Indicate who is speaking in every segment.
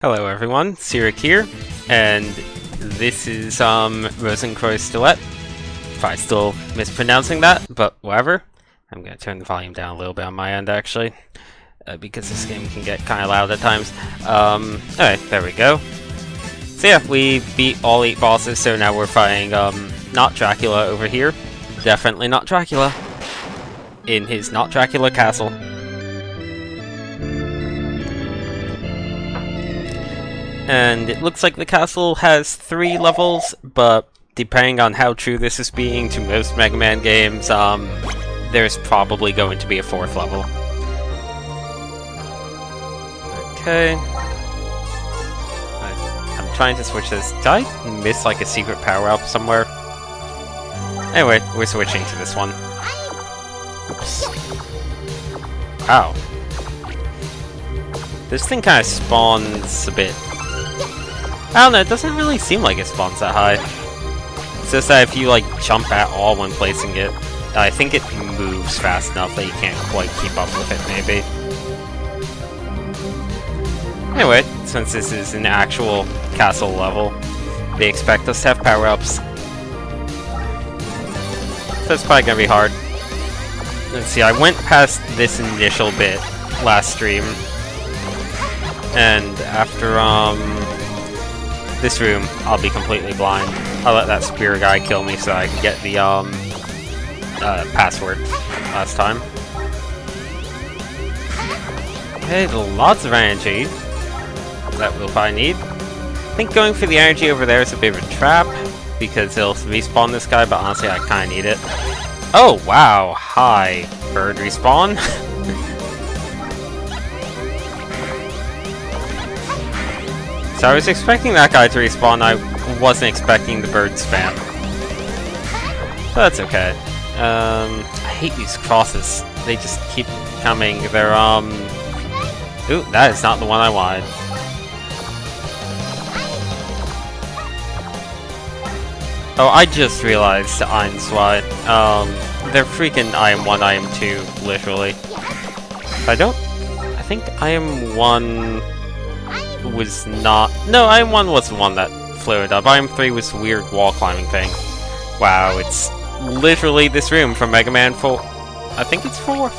Speaker 1: Hello everyone, Sirik here, and this is Rosenkreuzstilette. Probably still mispronouncing that, but whatever. I'm gonna turn the volume down a little bit on my end actually, because this game can get kind of loud at times. Alright, there we go. So yeah, we beat all 8 bosses, so now we're fighting not Dracula over here. Definitely not Dracula. In his not Dracula castle. And it looks like the castle has 3 levels, but depending on how true this is being to most Mega Man games, there's probably going to be a 4th level. Okay. I'm trying to switch this. Did I miss like a secret power-up somewhere? Anyway, we're switching to this one. Oops. Ow. This thing kind of spawns a bit. I don't know, it doesn't really seem like it spawns that high. It's just that if you like jump at all when placing it, I think it moves fast enough that you can't quite keep up with it, maybe. Anyway, since this is an actual castle level, they expect us to have power-ups. So it's probably gonna be hard. Let's see, I went past this initial bit last stream, and after this room, I'll be completely blind. I'll let that spear guy kill me so I can get the password last time. Okay, lots of energy that we'll probably need. I think going for the energy over there is a bit of a trap because it'll respawn this guy, but honestly I kinda need it. Oh wow, hi, bird respawn. So I was expecting that guy to respawn, I wasn't expecting the bird spam. But that's okay. I hate these crosses. They just keep coming. They're, Ooh, that is not the one I wanted. Oh, I just realized eins why. They're freaking IM1, IM2, literally. I think IM1... was not... No, IM1 was the one that flared up. IM3 was the weird wall climbing thing. Wow, it's literally this room from Mega Man 4. I think it's 4?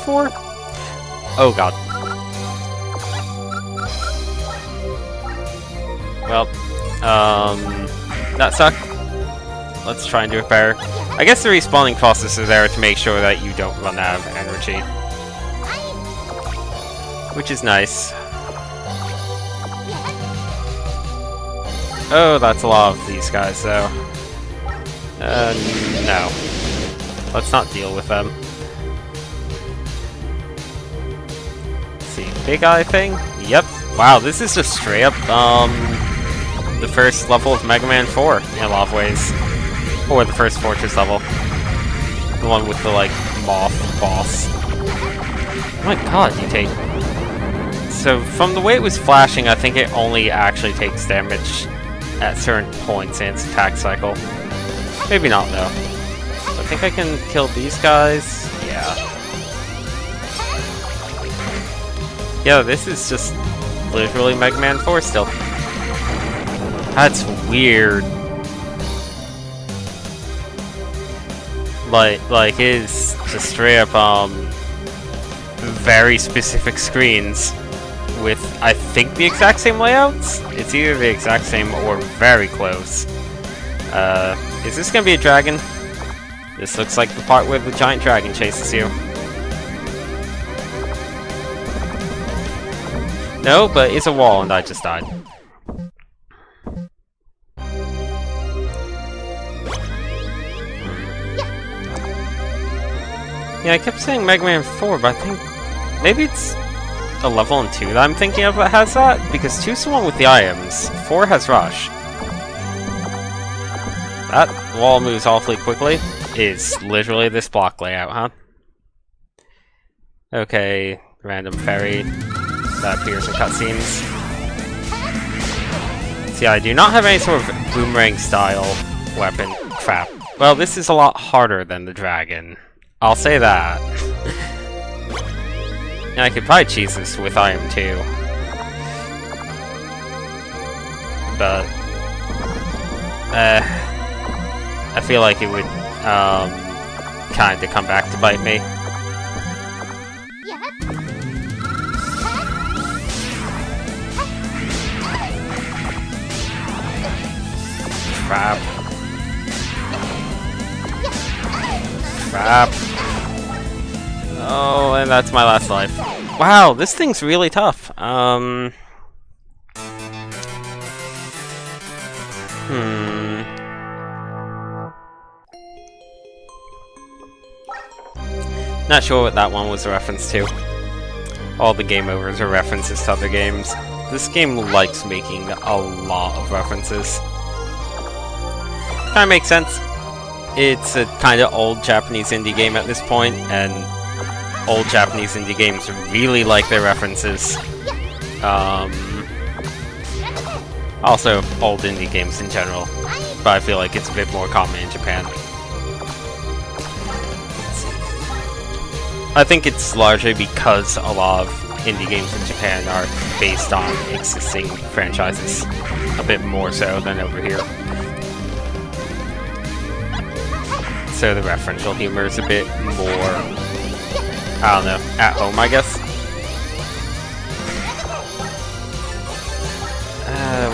Speaker 1: Oh god. Well, that sucked. Let's try and do it better. I guess the respawning process is there to make sure that you don't run out of energy. Which is nice. Oh, that's a lot of these guys, though. No. Let's not deal with them. Let's see, big eye thing? Yep. Wow, this is just straight up, the first level of Mega Man 4, in a lot of ways. Or the first Fortress level. The one with the, like, moth boss. Oh my god, you take... So, from the way it was flashing, I think it only actually takes damage at certain points in its attack cycle. Maybe not, though. I think I can kill these guys. Yeah. Yeah, this is just literally Mega Man 4 still. That's weird. Like it is just straight up, very specific screens. With, I think, the exact same layouts? It's either the exact same or very close. Is this gonna be a dragon? This looks like the part where the giant dragon chases you. No, but it's a wall and I just died. Yeah, I kept saying Mega Man 4, but I think maybe it's a level in 2 that I'm thinking of that has that, because 2's the one with the items, 4 has Rush. That wall moves awfully quickly. Is literally this block layout, huh? Okay, random fairy that appears in cutscenes. See, I do not have any sort of boomerang style weapon. Crap. Well, this is a lot harder than the dragon. I'll say that. And I could probably cheese this with IM2. but I feel like it would kind of come back to bite me. Crap. Crap. Oh, and that's my last life. Wow, this thing's really tough. Not sure what that one was a reference to. All the game overs are references to other games. This game likes making a lot of references. Kinda makes sense. It's a kinda old Japanese indie game at this point, and old Japanese indie games really like their references. Also, old indie games in general, but I feel like it's a bit more common in Japan. I think it's largely because a lot of indie games in Japan are based on existing franchises, a bit more so than over here. So the referential humor is a bit more, I don't know, at home, I guess.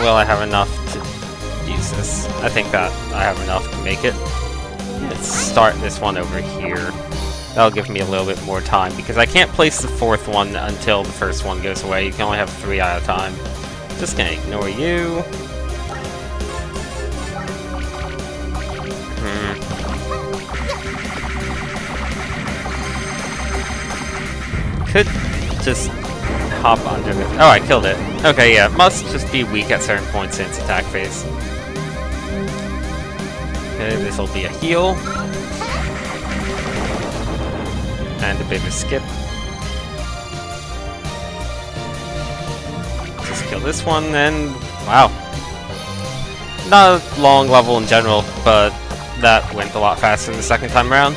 Speaker 1: Will I have enough to use this? I think that I have enough to make it. Let's start this one over here. That'll give me a little bit more time, because I can't place the fourth one until the first one goes away. You can only have 3 at a time. Just gonna ignore you. Could just hop under it. Oh, I killed it. Okay, yeah, must just be weak at certain points in its attack phase. Okay, this'll be a heal. And a bit of a skip. Just kill this one, and wow. Not a long level in general, but that went a lot faster the second time around.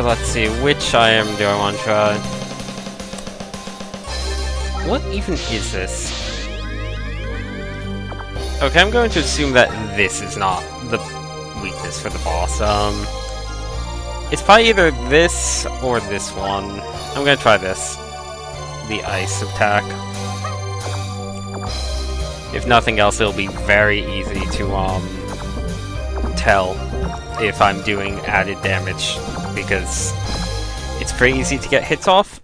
Speaker 1: Let's see, which item do I want to try? What even is this? Okay, I'm going to assume that this is not the weakness for the boss. It's probably either this or this one. I'm gonna try this. The ice attack. If nothing else, it'll be very easy to tell if I'm doing added damage, because it's pretty easy to get hits off.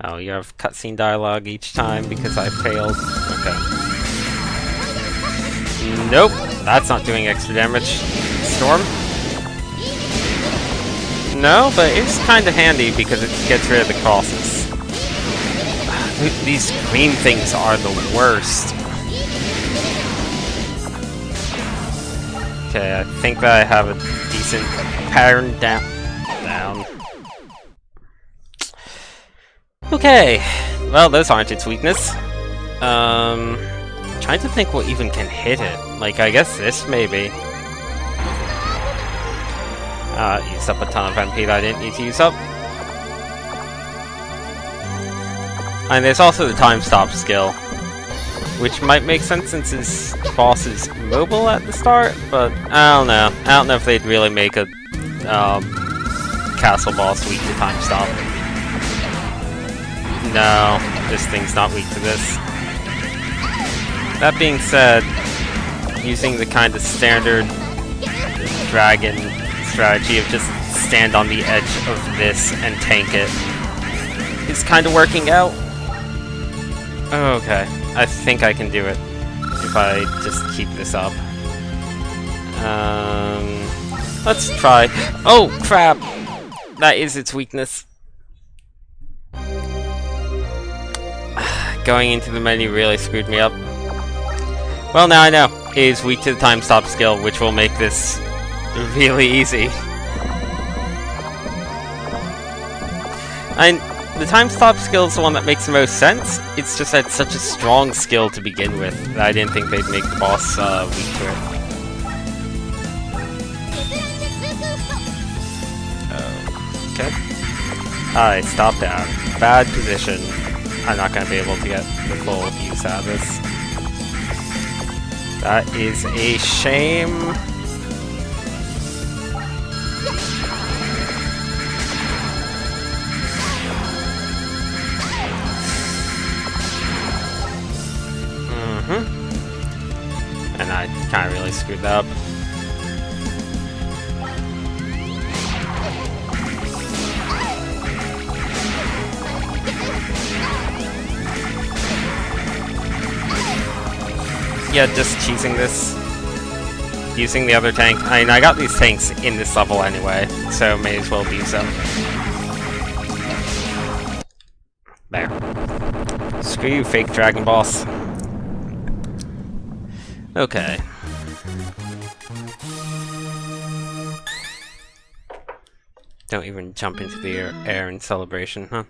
Speaker 1: Oh, you have cutscene dialogue each time because I failed. Okay. Nope, that's not doing extra damage. Storm? No, but it's kind of handy because it gets rid of the crosses. These green things are the worst. Okay, I think that I have a decent pattern down. Okay, well, those aren't its weakness. Trying to think what even can hit it. Like, I guess this, maybe. Used up a ton of MP that I didn't need to use up. And there's also the time stop skill, which might make sense since this boss is mobile at the start, but I don't know. I don't know if they'd really make a castle boss weak to time stop. No, this thing's not weak to this. That being said, using the kind of standard dragon strategy of just stand on the edge of this and tank it is kind of working out. Okay, I think I can do it if I just keep this up. Let's try. Oh, crap! That is its weakness. Going into the menu really screwed me up. Well, now I know. It is weak to the time stop skill, which will make this really easy. And the time stop skill is the one that makes the most sense. It's just that it's such a strong skill to begin with that I didn't think they'd make the boss weak to it. Okay. Alright, stop down. Bad position. I'm not going to be able to get the full use out of this. That is a shame. And I kind of really screwed that up. Yeah, just cheesing this. Using the other tank. I mean, I got these tanks in this level anyway, so may as well use them. There. Screw you, fake dragon boss. Okay. Don't even jump into the air in celebration, huh?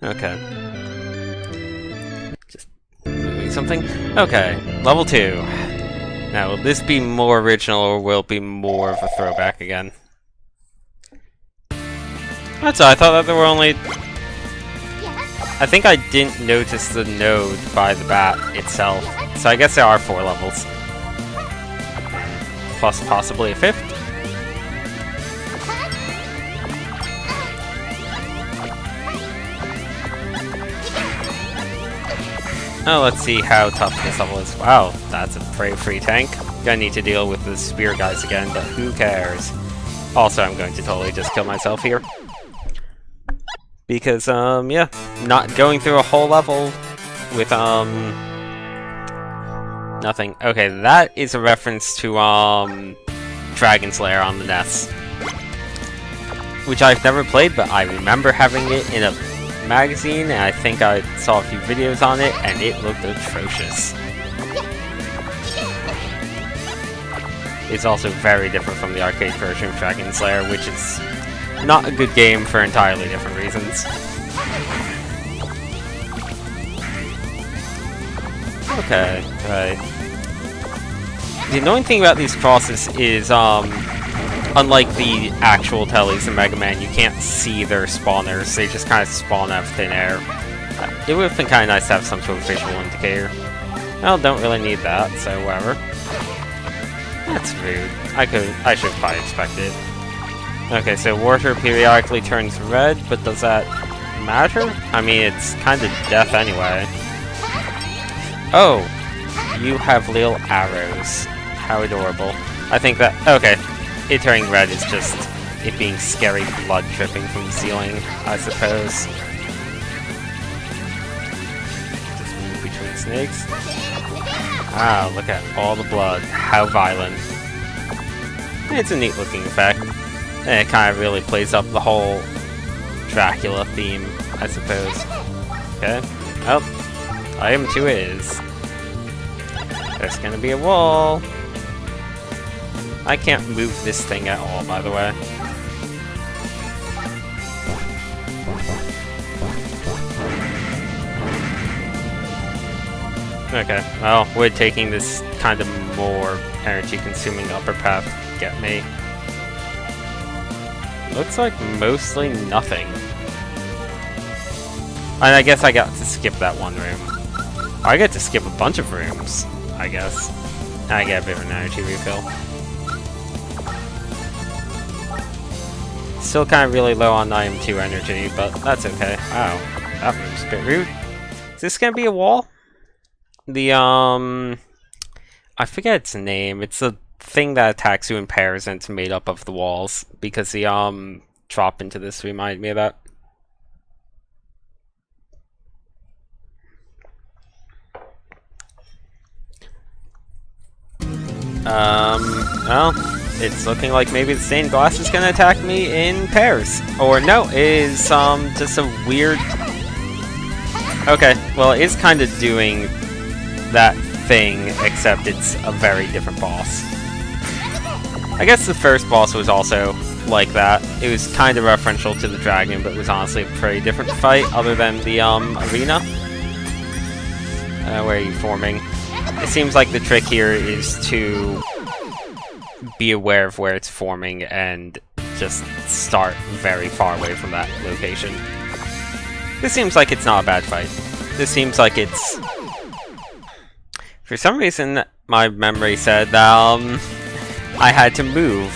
Speaker 1: Okay. Just moving something. Okay, level 2. Now, will this be more original or will it be more of a throwback again? That's all. I thought that there were only... I think I didn't notice the node by the bat itself. So I guess there are 4 levels. Plus possibly a 5th. Oh, let's see how tough this level is. Wow, that's a very free tank. Gonna need to deal with the spear guys again, but who cares? Also, I'm going to totally just kill myself here. Because, yeah, not going through a whole level with, nothing. Okay, that is a reference to, Dragon's Lair on the NES. Which I've never played, but I remember having it in a magazine, and I think I saw a few videos on it, and it looked atrocious. It's also very different from the arcade version of Dragon's Lair, which is not a good game for entirely different reasons. Okay, right. The annoying thing about these crosses is, unlike the actual tellies in Mega Man, you can't see their spawners, they just kind of spawn out of thin air. It would have been kind of nice to have some sort of visual indicator. Well, don't really need that, so whatever. That's rude. I should probably expect it. Okay, so water periodically turns red, but does that matter? I mean, it's kind of death anyway. Oh, you have little arrows. How adorable. I think that... Okay, it turning red is just it being scary blood dripping from the ceiling, I suppose. Just move between snakes. Wow, look at all the blood. How violent. It's a neat looking effect. And it kind of really plays up the whole Dracula theme, I suppose. Okay. Oh, item 2 is. There's gonna be a wall. I can't move this thing at all, by the way. Okay, well, would taking this kind of more energy-consuming upper path get me? Looks like mostly nothing. And I guess I got to skip that one room. I get to skip a bunch of rooms, I guess. I get a bit of an energy refill. Still kind of really low on item 2 energy, but that's okay. Wow, that room's a bit rude. Is this gonna be a wall? The, I forget its name. It's a thing that attacks you in pairs and it's made up of the walls. Because the, drop into this reminded me of that. Well, it's looking like maybe the stained glass is gonna attack me in pairs. Or no, it is, just a weird... Okay, well, it is kind of doing that thing, except it's a very different boss. I guess the first boss was also like that. It was kind of referential to the dragon, but it was honestly a pretty different fight, other than the, arena. Where are you forming? It seems like the trick here is to be aware of where it's forming and just start very far away from that location. This seems like it's not a bad fight. This seems like it's... For some reason, my memory said that I had to move.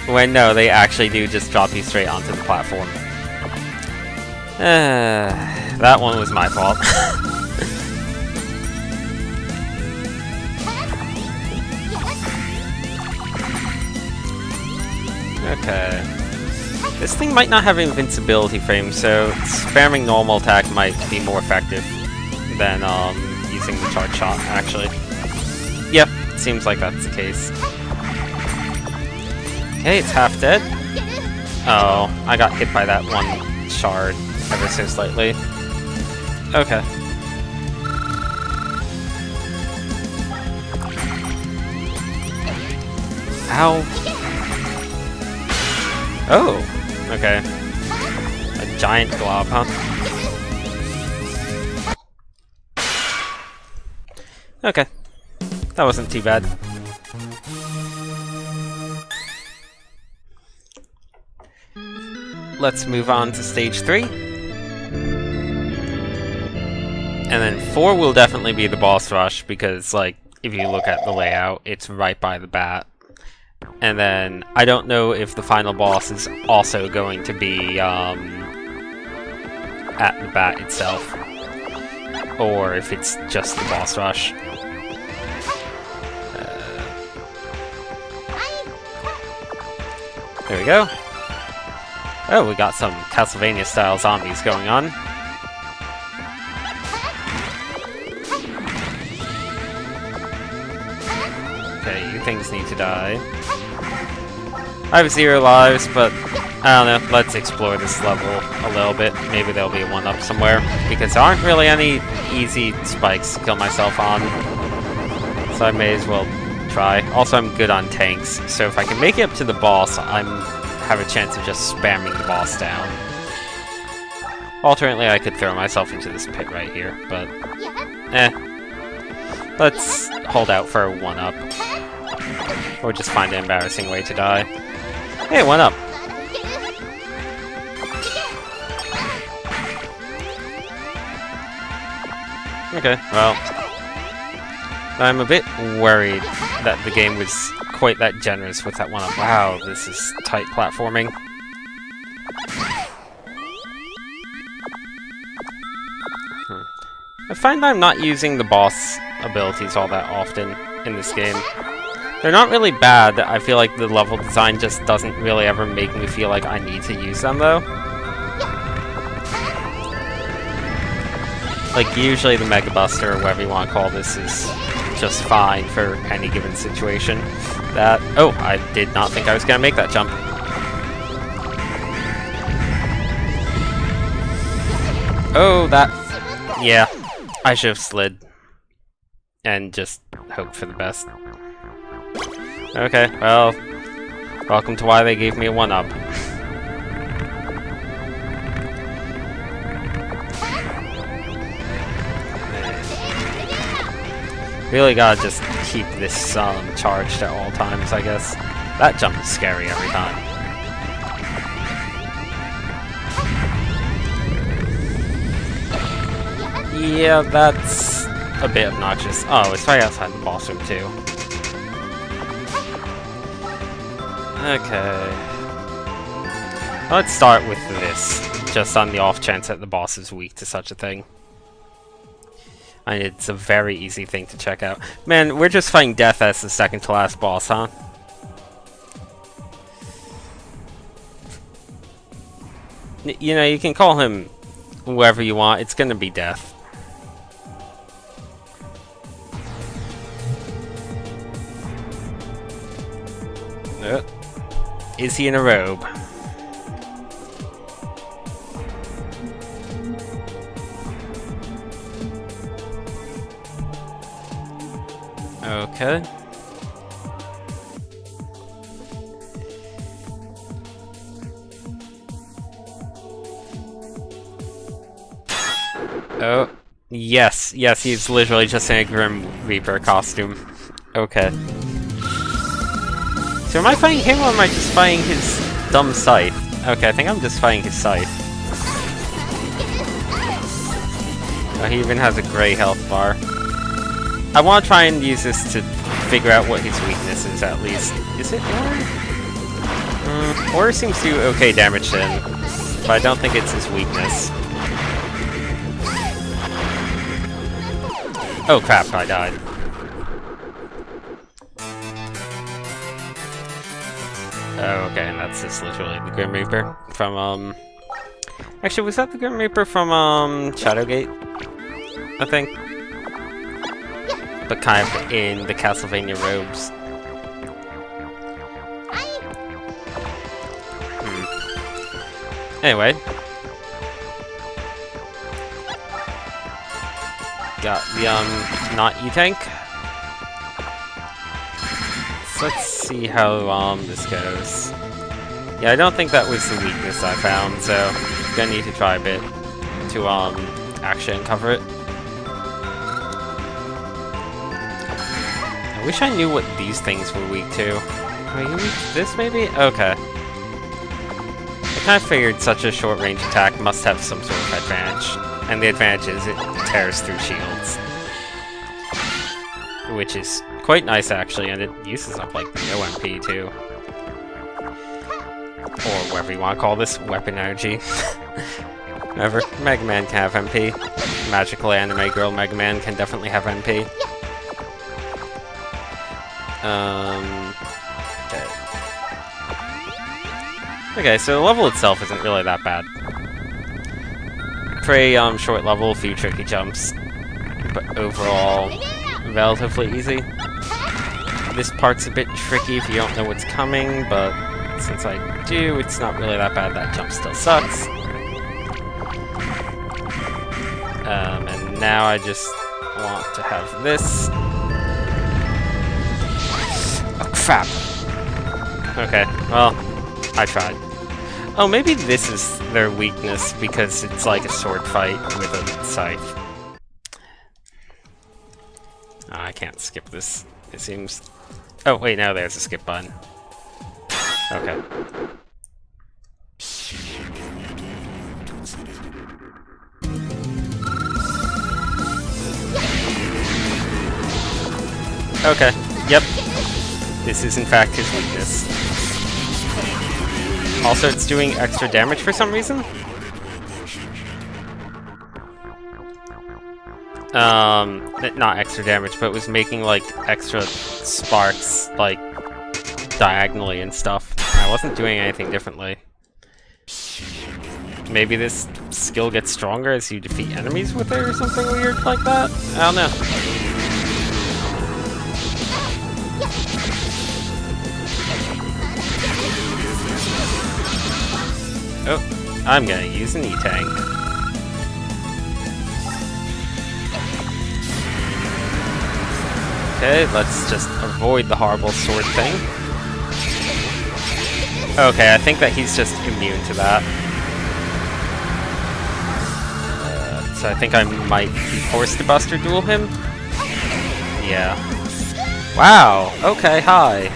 Speaker 1: When no, they actually do just drop you straight onto the platform. That one was my fault. Okay. This thing might not have invincibility frames, so spamming normal attack might be more effective than using the charge shot, actually. Yep, seems like that's the case. Okay, it's half dead. Oh, I got hit by that one shard ever so slightly. Okay. Ow. Oh, okay. A giant glob, huh? Okay. That wasn't too bad. Let's move on to stage 3. And then 4 will definitely be the boss rush, because, like, if you look at the layout, it's right by the bat. And then, I don't know if the final boss is also going to be, at the bat itself. Or if it's just the boss rush. There we go. Oh, we got some Castlevania-style zombies going on. Okay, you things need to die. I have 0 lives, but I don't know, let's explore this level a little bit. Maybe there'll be a 1-up somewhere, because there aren't really any easy spikes to kill myself on. So I may as well try. Also, I'm good on tanks, so if I can make it up to the boss, I have a chance of just spamming the boss down. Alternately, I could throw myself into this pit right here, but let's hold out for a 1-up. Or just find an embarrassing way to die. Hey, 1-up! Okay, well... I'm a bit worried that the game was quite that generous with that 1-up. Wow, this is tight platforming. I find I'm not using the boss abilities all that often in this game. They're not really bad. I feel like the level design just doesn't really ever make me feel like I need to use them, though. Like, usually the Mega Buster, or whatever you want to call this, is just fine for any given situation. That... Oh, I did not think I was going to make that jump. Oh, that... Yeah, I should have slid. And just hoped for the best. Okay, well, welcome to why they gave me a 1-up. Really gotta just keep this charged at all times, I guess. That jump is scary every time. Yeah, that's a bit obnoxious. Oh, it's right outside the boss room, too. Okay. Let's start with this, just on the off chance that the boss is weak to such a thing. And it's a very easy thing to check out. Man, we're just fighting Death as the second to last boss, huh? You know, you can call him whoever you want, it's gonna be Death. Is he in a robe? Okay. Oh, yes, yes, he's literally just in a Grim Reaper costume. Okay. So am I fighting him, or am I just fighting his dumb scythe? Okay, I think I'm just fighting his scythe. Oh, he even has a gray health bar. I want to try and use this to figure out what his weakness is, at least. Is it Ore? Ore seems to do okay damage to him, but I don't think it's his weakness. Oh crap, I died. Oh, okay, and that's just literally the Grim Reaper from, Actually, was that the Grim Reaper from, Shadowgate? I think. But kind of in the Castlevania robes. Anyway. Got the, not E-Tank. So let's see how, this goes. Yeah, I don't think that was the weakness I found, so I'm gonna need to try a bit to, actually uncover it. I wish I knew what these things were weak to. Are you weak to this, maybe? Okay. I kind of figured such a short-range attack must have some sort of advantage. And the advantage is it tears through shields. Which is quite nice, actually, and it uses up, like, no MP, too. Or whatever you want to call this, weapon energy. Whatever. Mega Man can have MP. Magical anime girl Mega Man can definitely have MP. Okay, so the level itself isn't really that bad. Pretty, short level, few tricky jumps. But overall, relatively easy. This part's a bit tricky if you don't know what's coming, but since I do, it's not really that bad. That jump still sucks. And now I just want to have this. Oh, crap. Okay, well, I tried. Oh, maybe this is their weakness because it's like a sword fight with a scythe. Oh, I can't skip this, it seems. Oh, wait, no, there's a skip button. Okay. Okay, yep. This is in fact his weakness. Also, it's doing extra damage for some reason. Not extra damage, but it was making, like, extra sparks, like, diagonally and stuff. I wasn't doing anything differently. Maybe this skill gets stronger as you defeat enemies with it or something weird like that? I don't know. Oh, I'm gonna use an E-Tank. Okay, let's just avoid the horrible sword thing. Okay, I think that he's just immune to that. So I think I might be forced to Buster Duel him? Yeah. Wow, okay, hi.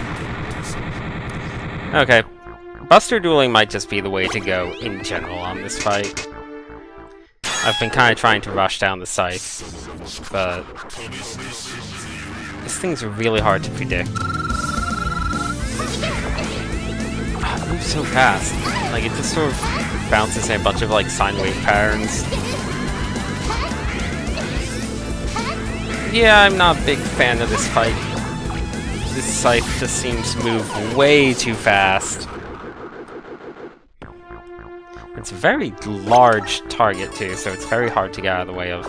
Speaker 1: Okay. Buster Dueling might just be the way to go in general on this fight. I've been kind of trying to rush down the scythe, but this thing's really hard to predict. It moves so fast. Like, it just sort of bounces in a bunch of, like, sine wave patterns. Yeah, I'm not a big fan of this fight. This scythe just seems to move way too fast. It's a very large target, too, so it's very hard to get out of the way of.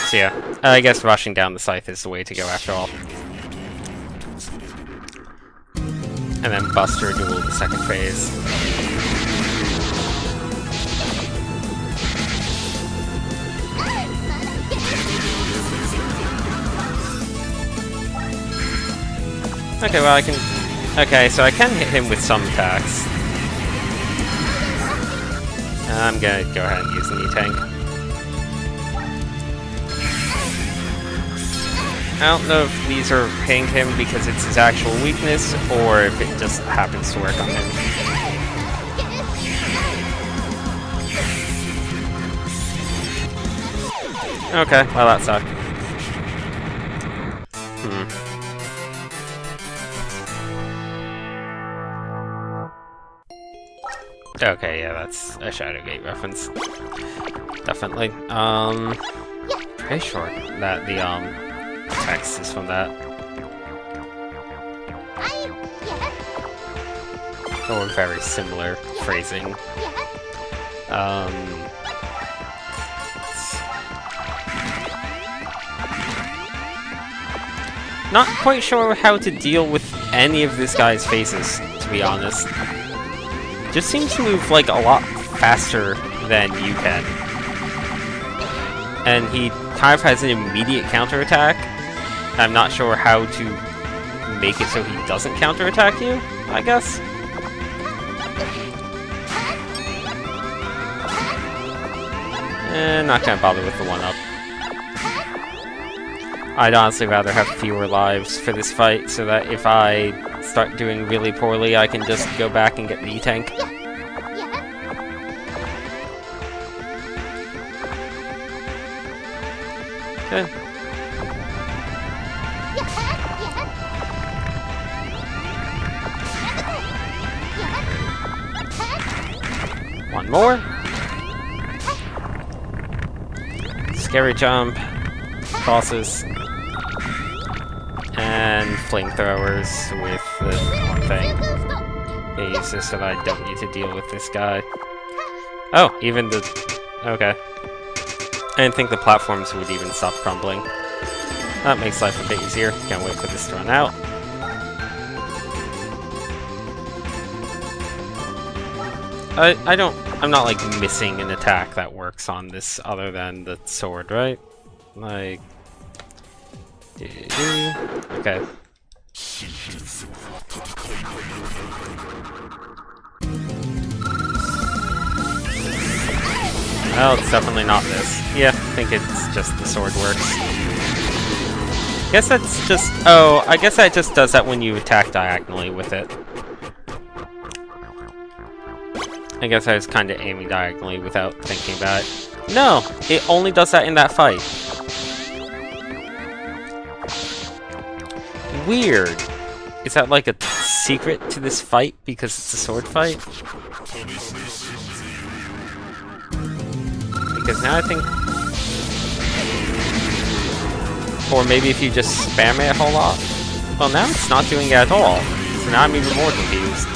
Speaker 1: So yeah, I guess rushing down the scythe is the way to go after all. And then Buster Duel the second phase. Okay, well I can... Okay, so I can hit him with some attacks. I'm gonna go ahead and use the E-Tank. I don't know if these are hitting him because it's his actual weakness, or if it just happens to work on him. Okay, well that sucked. Okay, yeah, that's a Shadowgate reference. Definitely. Pretty sure that the text is from that. Or very similar phrasing. Not quite sure how to deal with any of this guy's faces, to be honest. Just seems to move like a lot faster than you can. And he kind of has an immediate counterattack. I'm not sure how to make it so he doesn't counterattack you, I guess. Not gonna bother with the 1-up. I'd honestly rather have fewer lives for this fight, so that if I start doing really poorly, I can just go back and get the E-Tank. Okay. One more. Scary jump. Crosses. And flamethrowers with the one thing. Yeah, use this so that I don't need to deal with this guy. Oh, even the... Okay. I didn't think the platforms would even stop crumbling. That makes life a bit easier. Can't wait for this to run out. I'm not like missing an attack that works on this other than the sword, right? Like... Okay. Well, it's definitely not this. Yeah, I think it's just the sword works. Guess that's just... Oh, I guess that just does that when you attack diagonally with it. I guess I was kind of aiming diagonally without thinking about it. No! It only does that in that fight. Weird. Is that like a secret to this fight because it's a sword fight? Because now I think... Or maybe if you just spam it a whole lot? Well, now it's not doing it at all. So now I'm even more confused.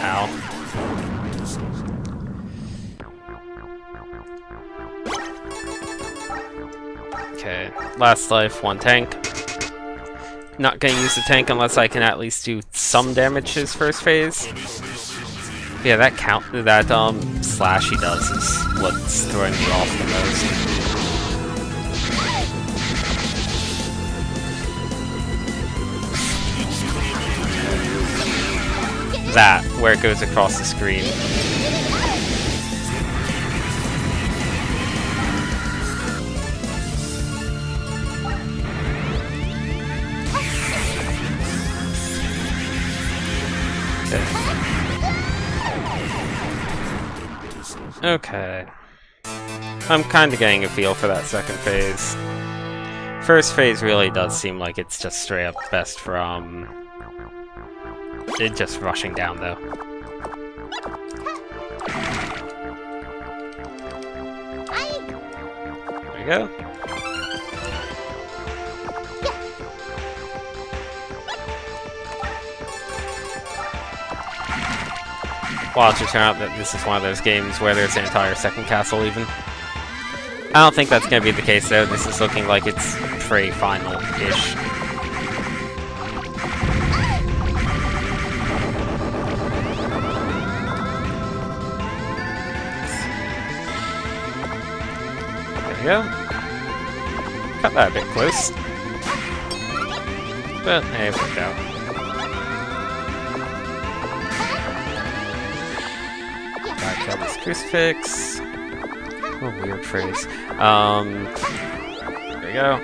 Speaker 1: Ow. Okay, last life, 1 tank. Not gonna use the tank unless I can at least do some damage his first phase. Yeah, that slash he does is what's throwing me off the most. That, where it goes across the screen. Okay. I'm kind of getting a feel for that second phase. First phase really does seem like it's just straight up best from... It just rushing down, though. There we go. Watch it turn out that this is one of those games where there's an entire second castle, even. I don't think that's going to be the case, though. This is looking like it's pretty final-ish. There we go. Cut that a bit close. But, hey, it worked out. Kill this crucifix. What a weird phrase. There we go.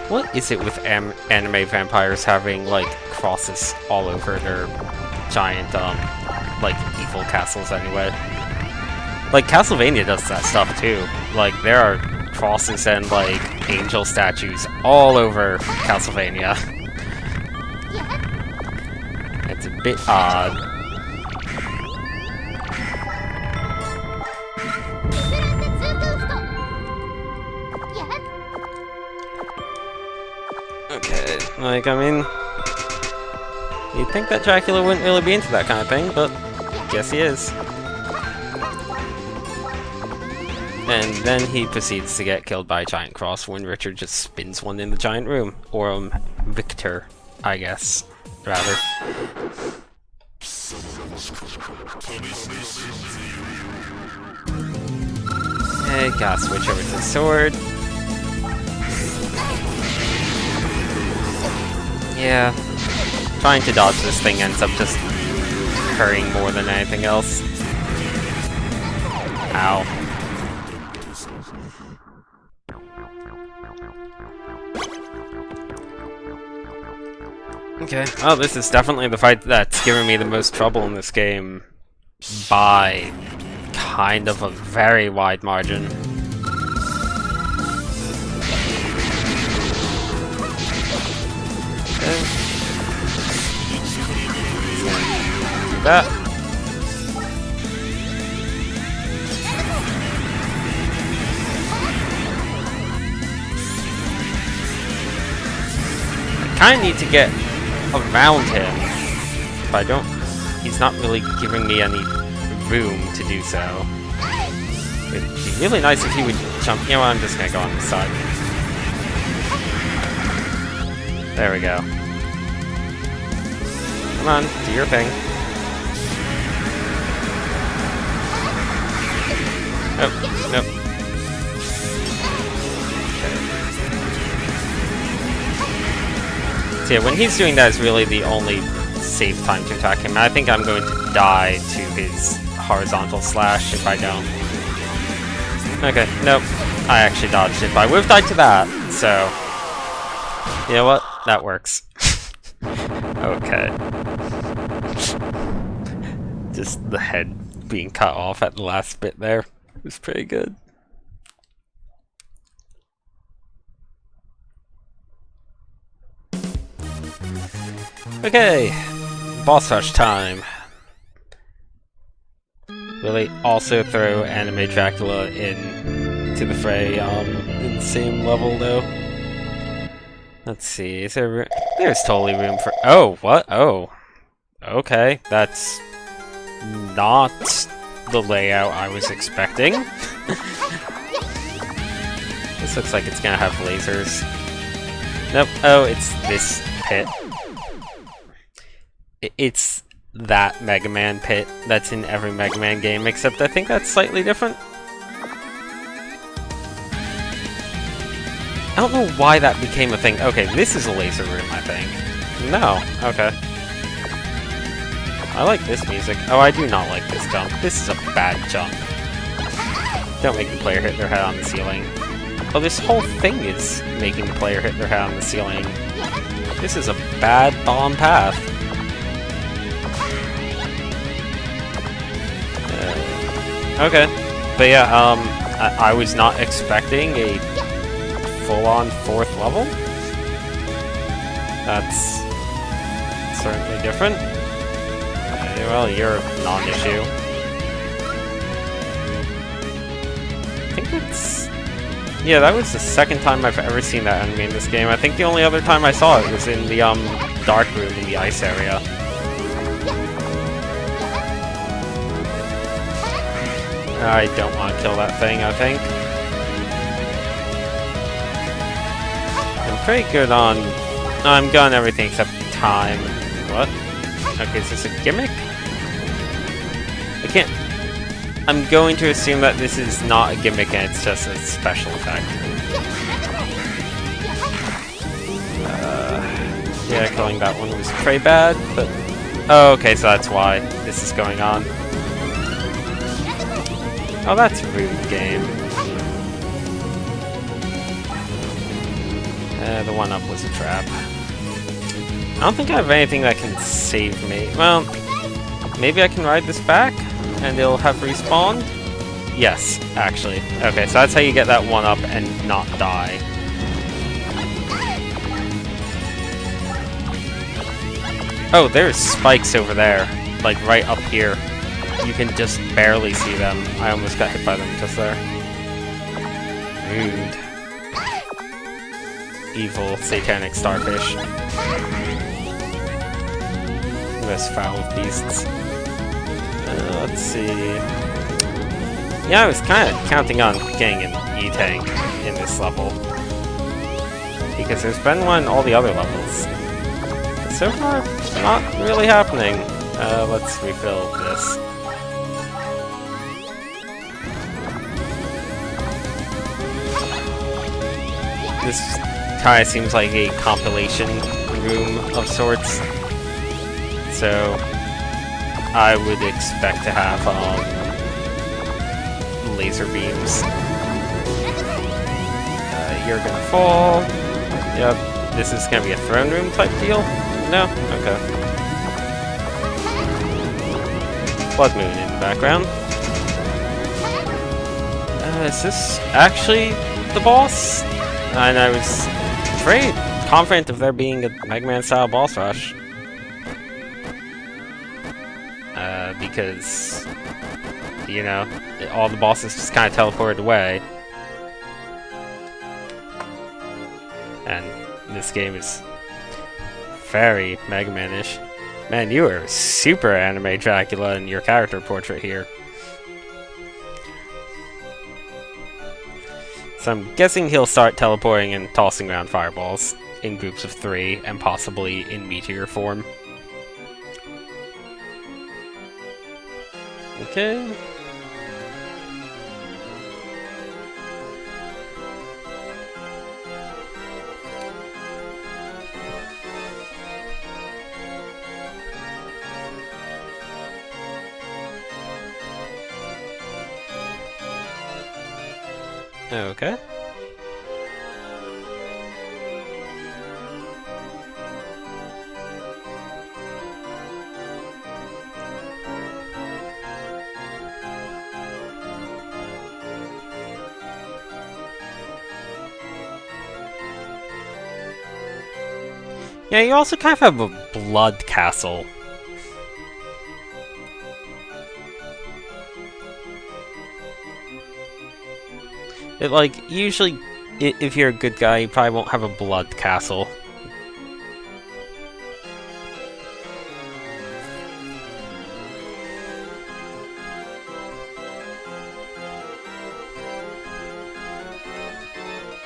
Speaker 1: What is it with anime vampires having, like, crosses all over their giant, like, evil castles anyway? Like, Castlevania does that stuff, too. Like, there are crosses and, like, angel statues all over Castlevania. It's a bit odd. Okay, like, I mean, you'd think that Dracula wouldn't really be into that kind of thing, but guess he is. And then he proceeds to get killed by a giant cross when Richard just spins one in the giant room. Or, Victor, I guess, rather. Okay, gotta switch over to the sword. Yeah, trying to dodge this thing ends up just hurting more than anything else. Ow. Okay, oh, this is definitely the fight that's giving me the most trouble in this game by kind of a very wide margin. That. I kind of need to get around him, but I don't. He's not really giving me any room to do so. It'd be really nice if he would jump. You know what? I'm just gonna go on this side. There we go. Come on, do your thing. Nope, nope. So yeah, when he's doing that is really the only safe time to attack him. I think I'm going to die to his horizontal slash if I don't. Okay, nope. I actually dodged it, but I would have died to that, so... You know what? That works. Okay. Just the head being cut off at the last bit there was pretty good. Okay, boss rush time. Really also throw Anime Dracula into the fray in the same level though. Let's see, is there there's totally room for— oh, what? Oh. Okay, that's not the layout I was expecting. This looks like it's gonna have lasers. Nope, oh, it's this pit. It's that Mega Man pit that's in every Mega Man game, except I think that's slightly different. I don't know why that became a thing. Okay, this is a laser room, I think. No, okay. I like this music. Oh, I do not like this jump. This is a bad jump. Don't make the player hit their head on the ceiling. Oh, this whole thing is making the player hit their head on the ceiling. This is a bad bomb path. Okay. But yeah, I was not expecting a full-on 4th level. That's certainly different. Well, you're a non-issue. I think it's... yeah, that was the second time I've ever seen that enemy in this game. I think the only other time I saw it was in the dark room in the ice area. I don't want to kill that thing, I think. I'm pretty good on... I'm good on everything except time. What? Okay, is this a gimmick? I can't... I'm going to assume that this is not a gimmick and it's just a special effect. Yeah, killing that one was pretty bad, but... oh, okay, so that's why this is going on. Oh, that's rude, game. The one-up was a trap. I don't think I have anything that can save me. Well, maybe I can ride this back, and it'll have respawned? Yes, actually. Okay, so that's how you get that one-up and not die. Oh, there's spikes over there. Like, right up here. You can just barely see them. I almost got hit by them just there. Rude. Evil, satanic starfish. Most foul of beasts. Let's see... Yeah, I was kind of counting on getting an E-tank in this level. Because there's been one in all the other levels. But so far, it's not really happening. Let's refill this. This kind of seems like a compilation room of sorts. So, I would expect to have, laser beams. You're gonna fall. Yep. This is gonna be a throne room type deal? No? Okay. Blood Moon in the background. Is this actually the boss? And I was very confident of there being a Mega Man style boss rush. Because, you know, all the bosses just kind of teleported away. And this game is very Mega Man-ish. Man, you are super anime Dracula in your character portrait here. So I'm guessing he'll start teleporting and tossing around fireballs in groups of 3 and possibly in meteor form. Okay. Okay. Yeah, you also kind of have a blood castle. It, like, usually, if you're a good guy, you probably won't have a blood castle.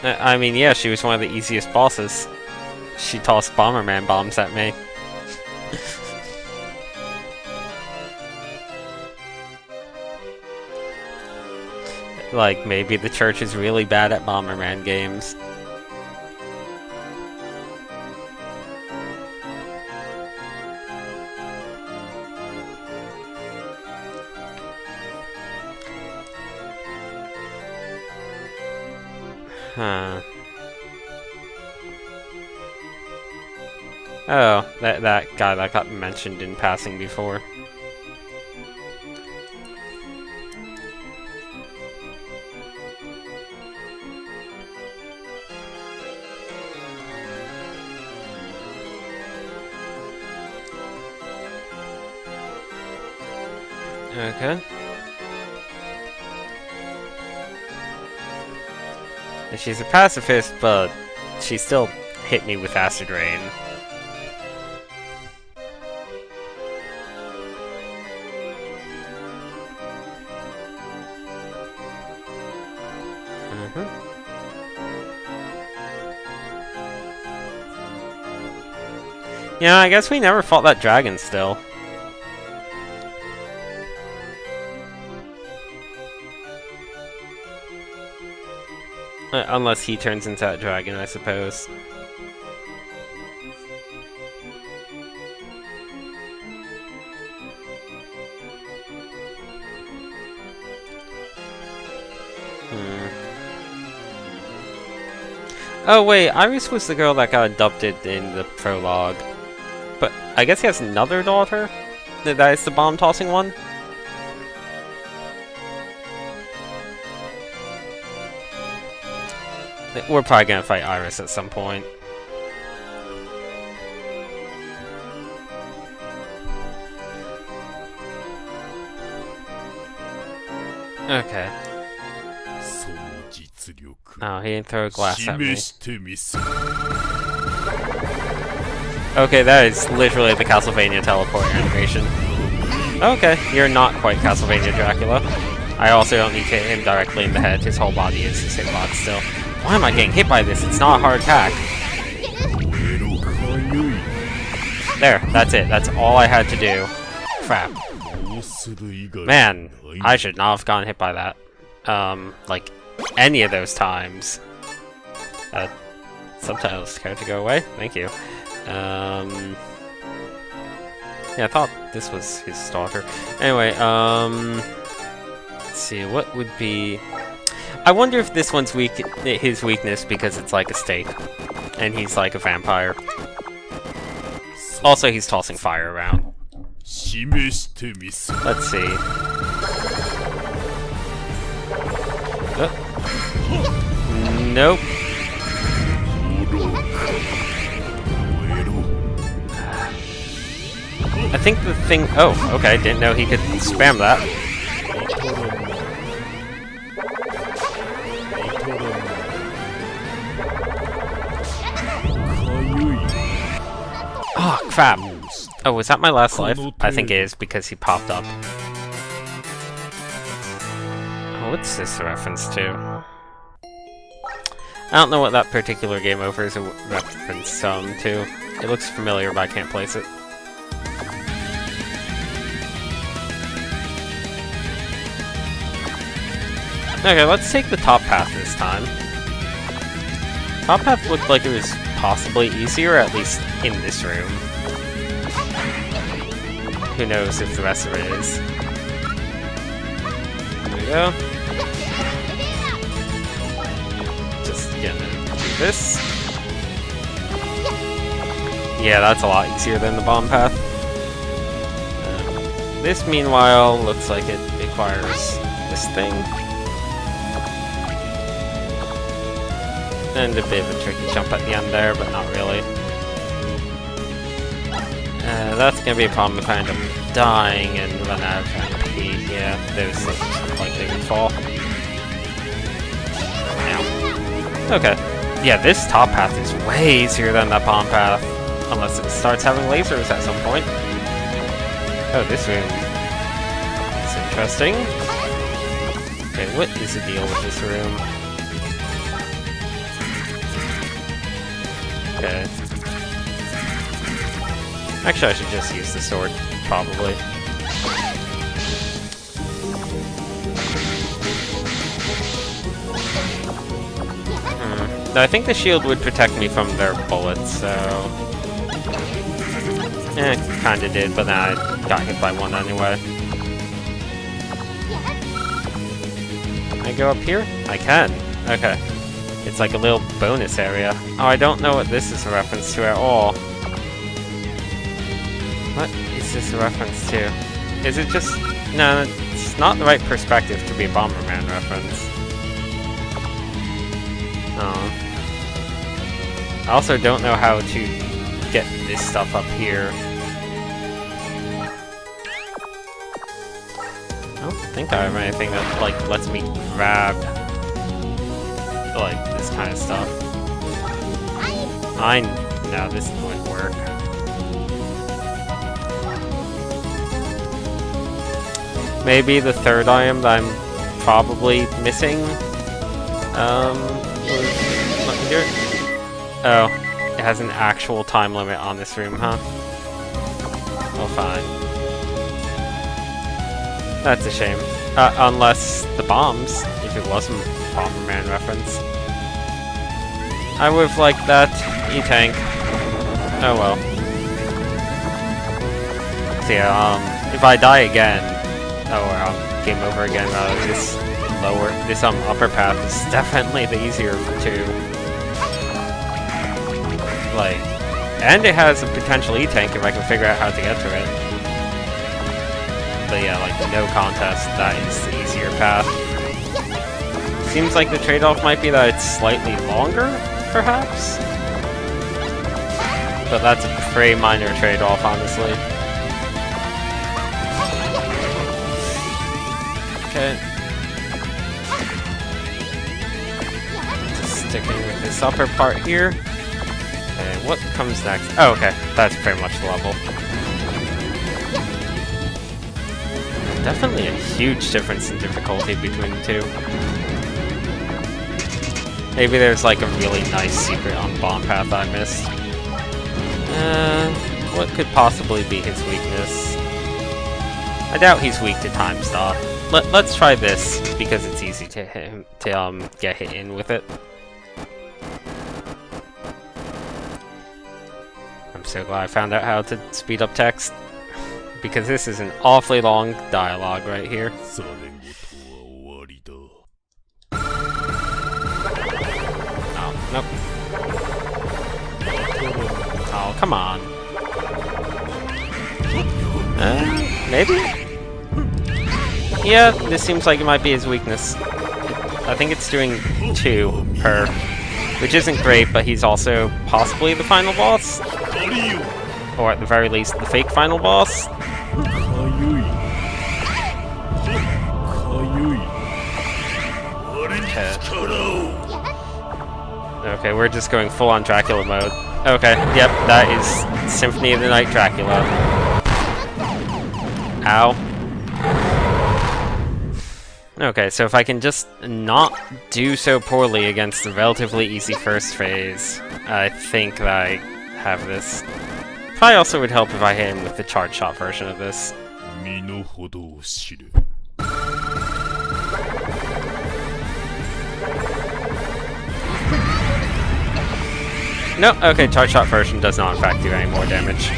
Speaker 1: I mean, yeah, she was one of the easiest bosses. She tossed Bomberman bombs at me. Like, maybe the church is really bad at Bomberman games. Huh. Oh, that guy that got mentioned in passing before. Okay. And she's a pacifist, but she still hit me with acid rain. Yeah, I guess we never fought that dragon still. Unless he turns into that dragon, I suppose. Oh wait, Iris was the girl that got adopted in the prologue. But I guess he has another daughter? That is the bomb-tossing one? We're probably gonna fight Iris at some point. Okay. Oh, he didn't throw a glass at me. Okay, that is literally the Castlevania teleport animation. Okay, you're not quite Castlevania Dracula. I also don't need to hit him directly in the head. His whole body is his hitbox still. Why am I getting hit by this? It's not a hard attack. There, that's it. That's all I had to do. Crap. Man, I should not have gotten hit by that. Like, any of those times. Subtitles character go away. Thank you. Yeah, I thought this was his daughter. Anyway, let's see, what would be... I wonder if this one's his weakness because it's like a steak, and he's like a vampire. Also, he's tossing fire around. Let's see. Nope. I think the thing... Oh, okay, didn't know he could spam that. Oh, crap. Oh, was that my last life? I think it is, because he popped up. Oh, what's this a reference to? I don't know what that particular game over is a reference to. It looks familiar, but I can't place it. Okay, let's take the top path this time. Top path looked like it was possibly easier, at least in this room. Who knows if the rest of it is. There we go. Just gonna do this. Yeah, that's a lot easier than the bomb path. This, meanwhile, looks like it requires this thing. And a bit of a tricky jump at the end there, but not really. That's gonna be a problem if I end up dying and run out of MP. Yeah, those look like they would fall. Ow. Okay. Yeah, this top path is way easier than that bomb path. Unless it starts having lasers at some point. Oh, this room is interesting. Okay, what is the deal with this room? Okay. Actually, I should just use the sword, probably. I think the shield would protect me from their bullets, so... kinda did, but then I got hit by one anyway. Can I go up here? I can. Okay. It's like a little bonus area. Oh, I don't know what this is a reference to at all. What is this a reference to? Is it just... No, it's not the right perspective to be a Bomberman reference. Oh. I also don't know how to get this stuff up here. I don't think I have anything that, like, lets me grab, like, this kind of stuff. No, this wouldn't work. Maybe the third item that I'm probably missing, oh, it has an actual time limit on this room, huh? Well, fine. That's a shame. Unless the bombs, if it wasn't a Bomberman reference. I would've liked that. E-tank. Oh well. So yeah, if I die again, game over again, this upper path is definitely the easier of the two. like, and it has a potential E-tank if I can figure out how to get to it. But yeah, like, no contest, that is the easier path. Seems like the trade-off might be that it's slightly longer, perhaps? But that's a pretty minor trade-off, honestly. Okay. Just sticking with this upper part here. Okay, what comes next? Oh, okay. That's pretty much the level. Definitely a huge difference in difficulty between the two. Maybe there's like a really nice secret on the bomb path I missed. What could possibly be his weakness? I doubt he's weak to time stop. Let's try this because it's easy to hit him, get hit in with it. I'm so glad I found out how to speed up text because this is an awfully long dialogue right here. Nope. Oh, come on. Maybe? Yeah, this seems like it might be his weakness. I think it's doing 2 per, which isn't great, but he's also possibly the final boss. Or at the very least, the fake final boss. Okay, we're just going full-on Dracula mode. Okay, yep, that is Symphony of the Night Dracula. Ow. Okay, so if I can just not do so poorly against the relatively easy first phase, I think that I have this. Probably also would help if I hit him with the charge shot version of this. No, okay, charge shot version does not in fact do any more damage.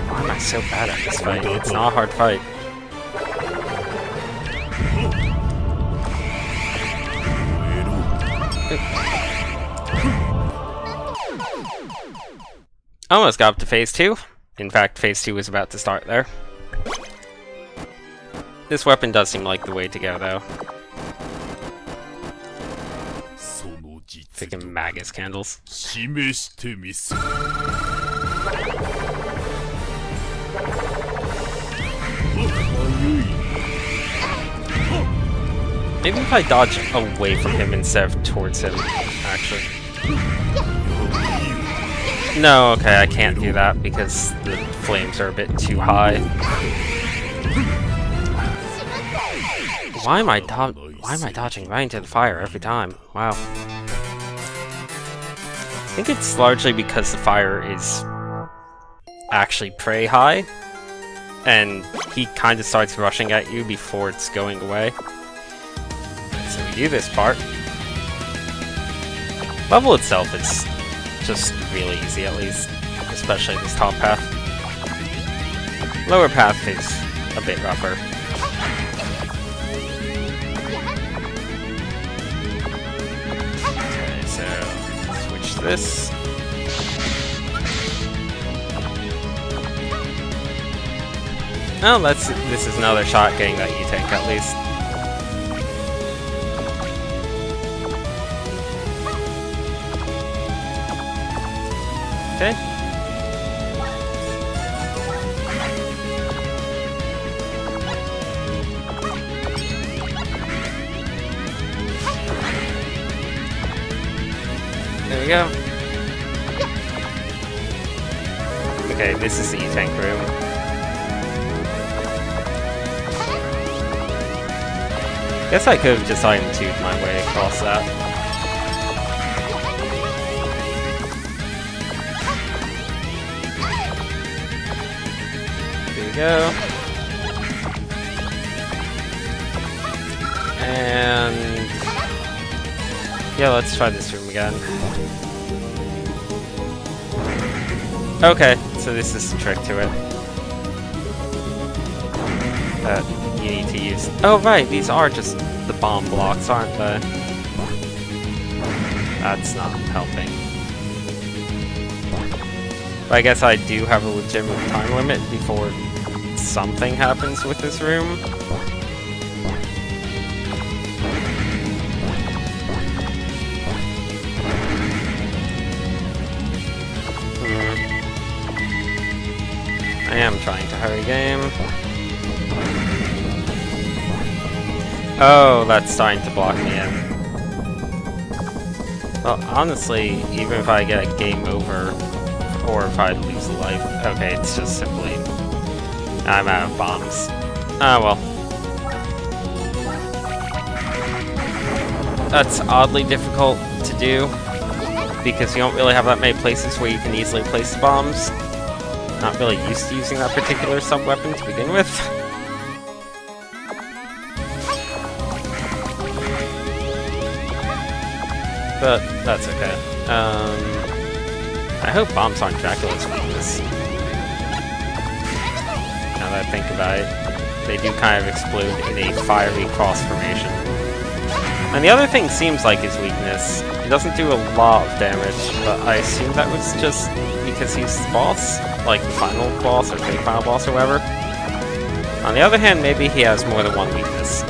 Speaker 1: Why am I so bad at this fight? It's not a hard fight. Almost got up to phase 2. In fact, phase 2 was about to start there. This weapon does seem like the way to go, though. Freaking Magus candles. Maybe if I dodge away from him instead of towards him, actually. No, okay, I can't do that because the flames are a bit too high. Why am I dodging right into the fire every time? Wow. I think it's largely because the fire is actually pretty high, and he kind of starts rushing at you before it's going away. So we do this part. Level itself is just really easy, at least, especially this top path. Lower path is a bit rougher. Okay, so switch this. Oh, this is another shot getting that E-tank at least. Okay. There we go. Okay, this is the E-tank room. Guess I could have just item 2'd my way across that. Here we go. And yeah, let's try this room again. Okay, so this is the trick to it. you need to use... Oh right, these are just the bomb blocks, aren't they? That's not helping. But I guess I do have a legitimate time limit before something happens with this room. I am trying to hurry game. Oh, that's starting to block me in. Well, honestly, even if I get a game over, or if I lose a life, okay, it's just simply... I'm out of bombs. Ah, well. That's oddly difficult to do, because you don't really have that many places where you can easily place the bombs. Not really used to using that particular sub-weapon to begin with. But that's okay. I hope bombs aren't Dracula's weakness. Now that I think about it, they do kind of explode in a fiery cross formation. And the other thing seems like his weakness. It doesn't do a lot of damage, but I assume that was just because he's the boss, like the final boss or fake final boss or whatever. On the other hand, maybe he has more than one weakness.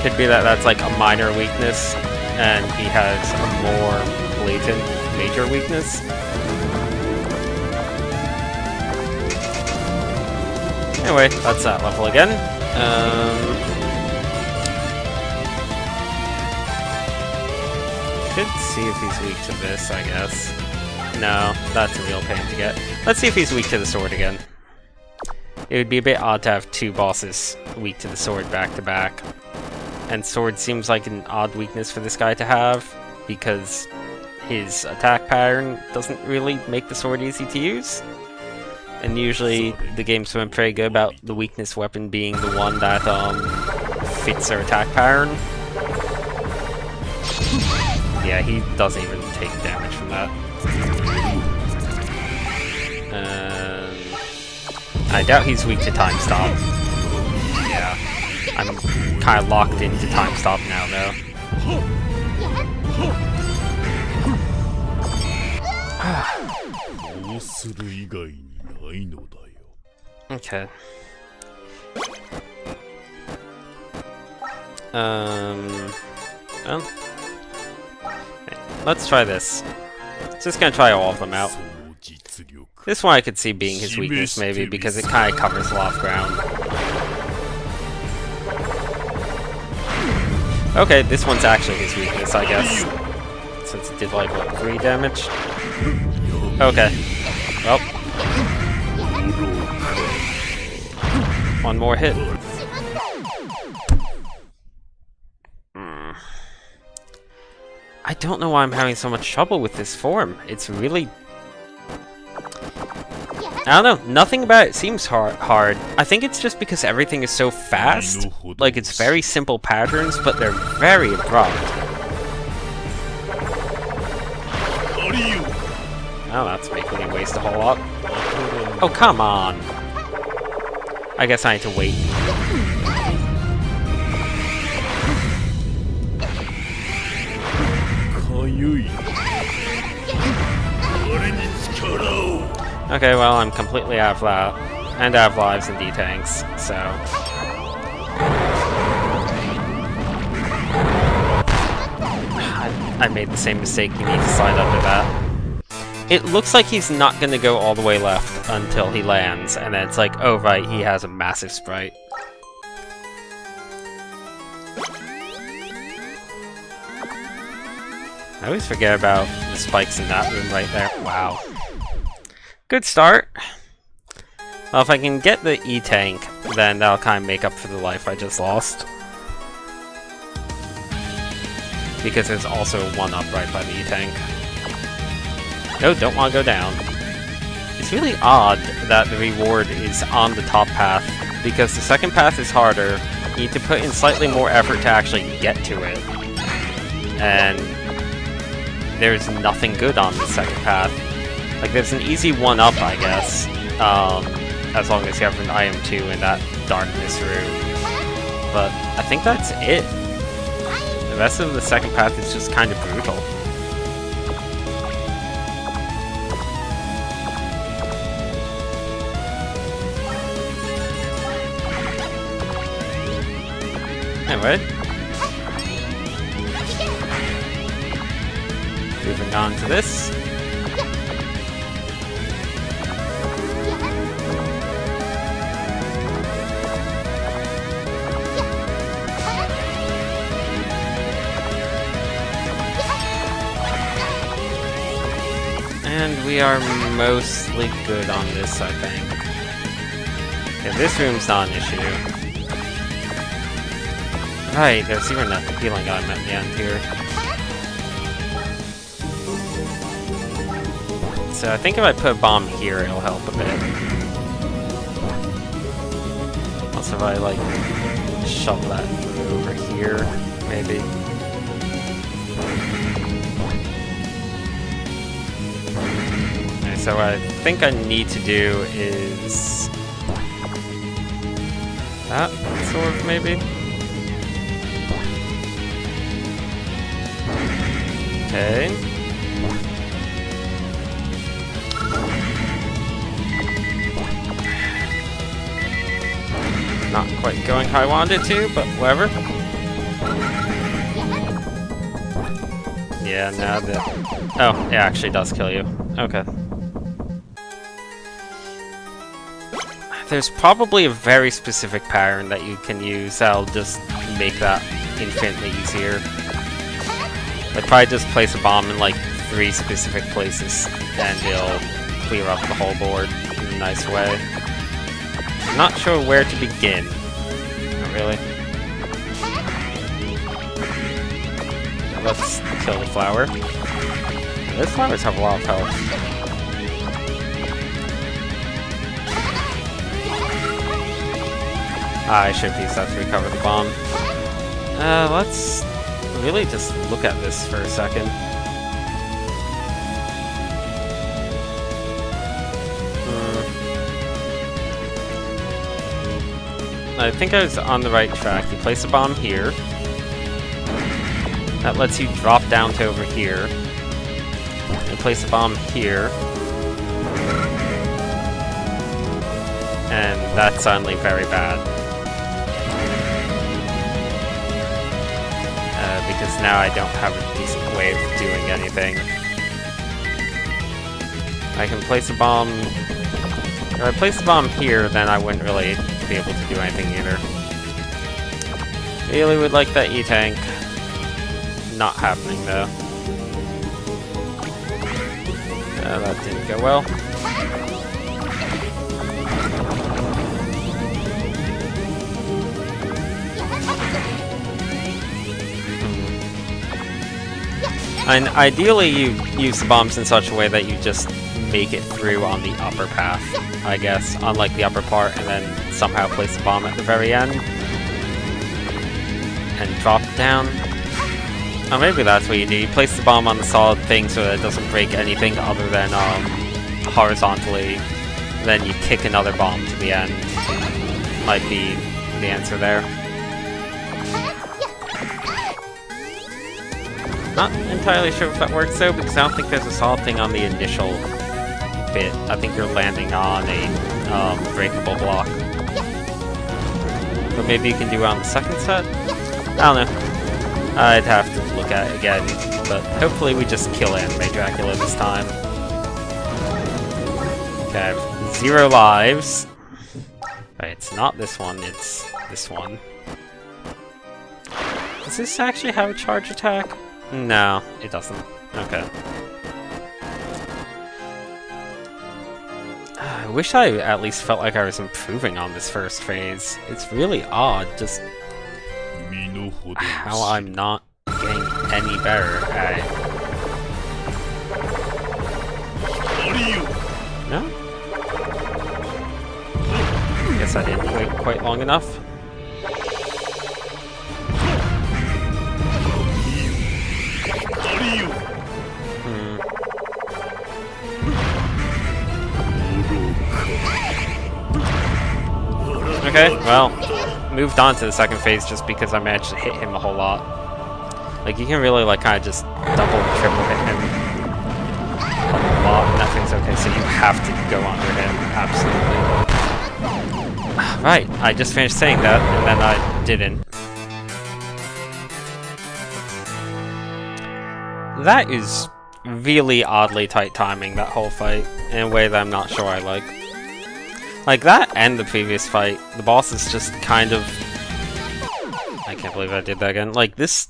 Speaker 1: Could be that that's like a minor weakness, and he has a more blatant major weakness. Anyway, that's that level again. Could see if he's weak to this, I guess. No, that's a real pain to get. Let's see if he's weak to the sword again. It would be a bit odd to have two bosses weak to the sword back to back. And sword seems like an odd weakness for this guy to have, because his attack pattern doesn't really make the sword easy to use. And usually the game's been pretty good about the weakness weapon being the one that fits their attack pattern. Yeah, he doesn't even take damage from that. I doubt he's weak to time stop. Yeah, I'm kind of locked into time stop now, though. Okay. Well. Let's try this. Just gonna try all of them out. This one I could see being his weakness, maybe, because it kind of covers a lot of ground. Okay, this one's actually his weakness, I guess. Since it did, like, what, 3 damage? Okay. Well. One more hit. I don't know why I'm having so much trouble with this form. It's really... I don't know, nothing about it seems hard. I think it's just because everything is so fast. Like, it's very simple patterns, but they're very abrupt. Oh, that's making me waste a whole lot. Oh, come on! I guess I need to wait. Okay, well, I'm completely out of that. And out of lives and D-tanks, so... I made the same mistake, you need to slide under that. It looks like he's not gonna go all the way left until he lands, and then it's like, oh right, he has a massive sprite. I always forget about the spikes in that room right there. Wow. Good start. Well, if I can get the E-tank, then that'll kind of make up for the life I just lost. Because there's also a 1-up right by the E-tank. No, don't want to go down. It's really odd that the reward is on the top path, because the second path is harder. You need to put in slightly more effort to actually get to it. And there's nothing good on the second path. Like, there's an easy 1-up, I guess. as long as you have an item 2 in that darkness room. But I think that's it. The rest of the second path is just kind of brutal. Anyway. Moving on to this. And we are mostly good on this, I think. Yeah, this room's not an issue. Right, there's even a healing item at the end here. So I think if I put a bomb here, it'll help a bit. Also, if I, like, shove that over here, maybe. Okay, so what I think I need to do is... that, sort of, maybe? Okay. Not quite going how I wanted it to, but whatever. Yeah, now the... oh, it actually does kill you. Okay. There's probably a very specific pattern that you can use that'll just make that infinitely easier. I'd probably just place a bomb in like 3 specific places and it'll clear up the whole board in a nice way. I'm not sure where to begin. Not really. Let's kill the flower. Those flowers have a lot of health. I should have used that to recover the bomb. Let's really just look at this for a second. I think I was on the right track. You place a bomb here. That lets you drop down to over here. You place a bomb here. And that's suddenly very bad. Because now I don't have a decent way of doing anything. I can place a bomb... if I place a bomb here, then I wouldn't really be able to do anything either. Really would like that E-tank. Not happening, though. That didn't go well. And ideally you use the bombs in such a way that you just make it through on the upper path, I guess, on like the upper part, and then somehow place the bomb at the very end. And drop it down. Oh, maybe that's what you do. You place the bomb on the solid thing so that it doesn't break anything other than horizontally. Then you kick another bomb to the end. Might be the answer there. Not entirely sure if that works though, because I don't think there's a solid thing on the initial bit. I think you're landing on a breakable block. But maybe you can do it on the second set? I don't know. I'd have to look at it again, but hopefully we just kill Anime Dracula this time. Okay, I have 0 lives. Right, it's not this one, it's this one. Does this actually have a charge attack? No, it doesn't. Okay. I wish I at least felt like I was improving on this first phase. It's really odd, just how I'm not getting any better at it. No? Guess I didn't wait quite long enough. Okay, well, moved on to the second phase just because I managed to hit him a whole lot. Like, you can really, like, kind of just double and triple hit him a lot, and that thing's okay, so you have to go under him, absolutely. Right, I just finished saying that, and then I didn't. That is really oddly tight timing, that whole fight, in a way that I'm not sure I like. Like, that and the previous fight, the boss is just kind of... I can't believe I did that again. Like, this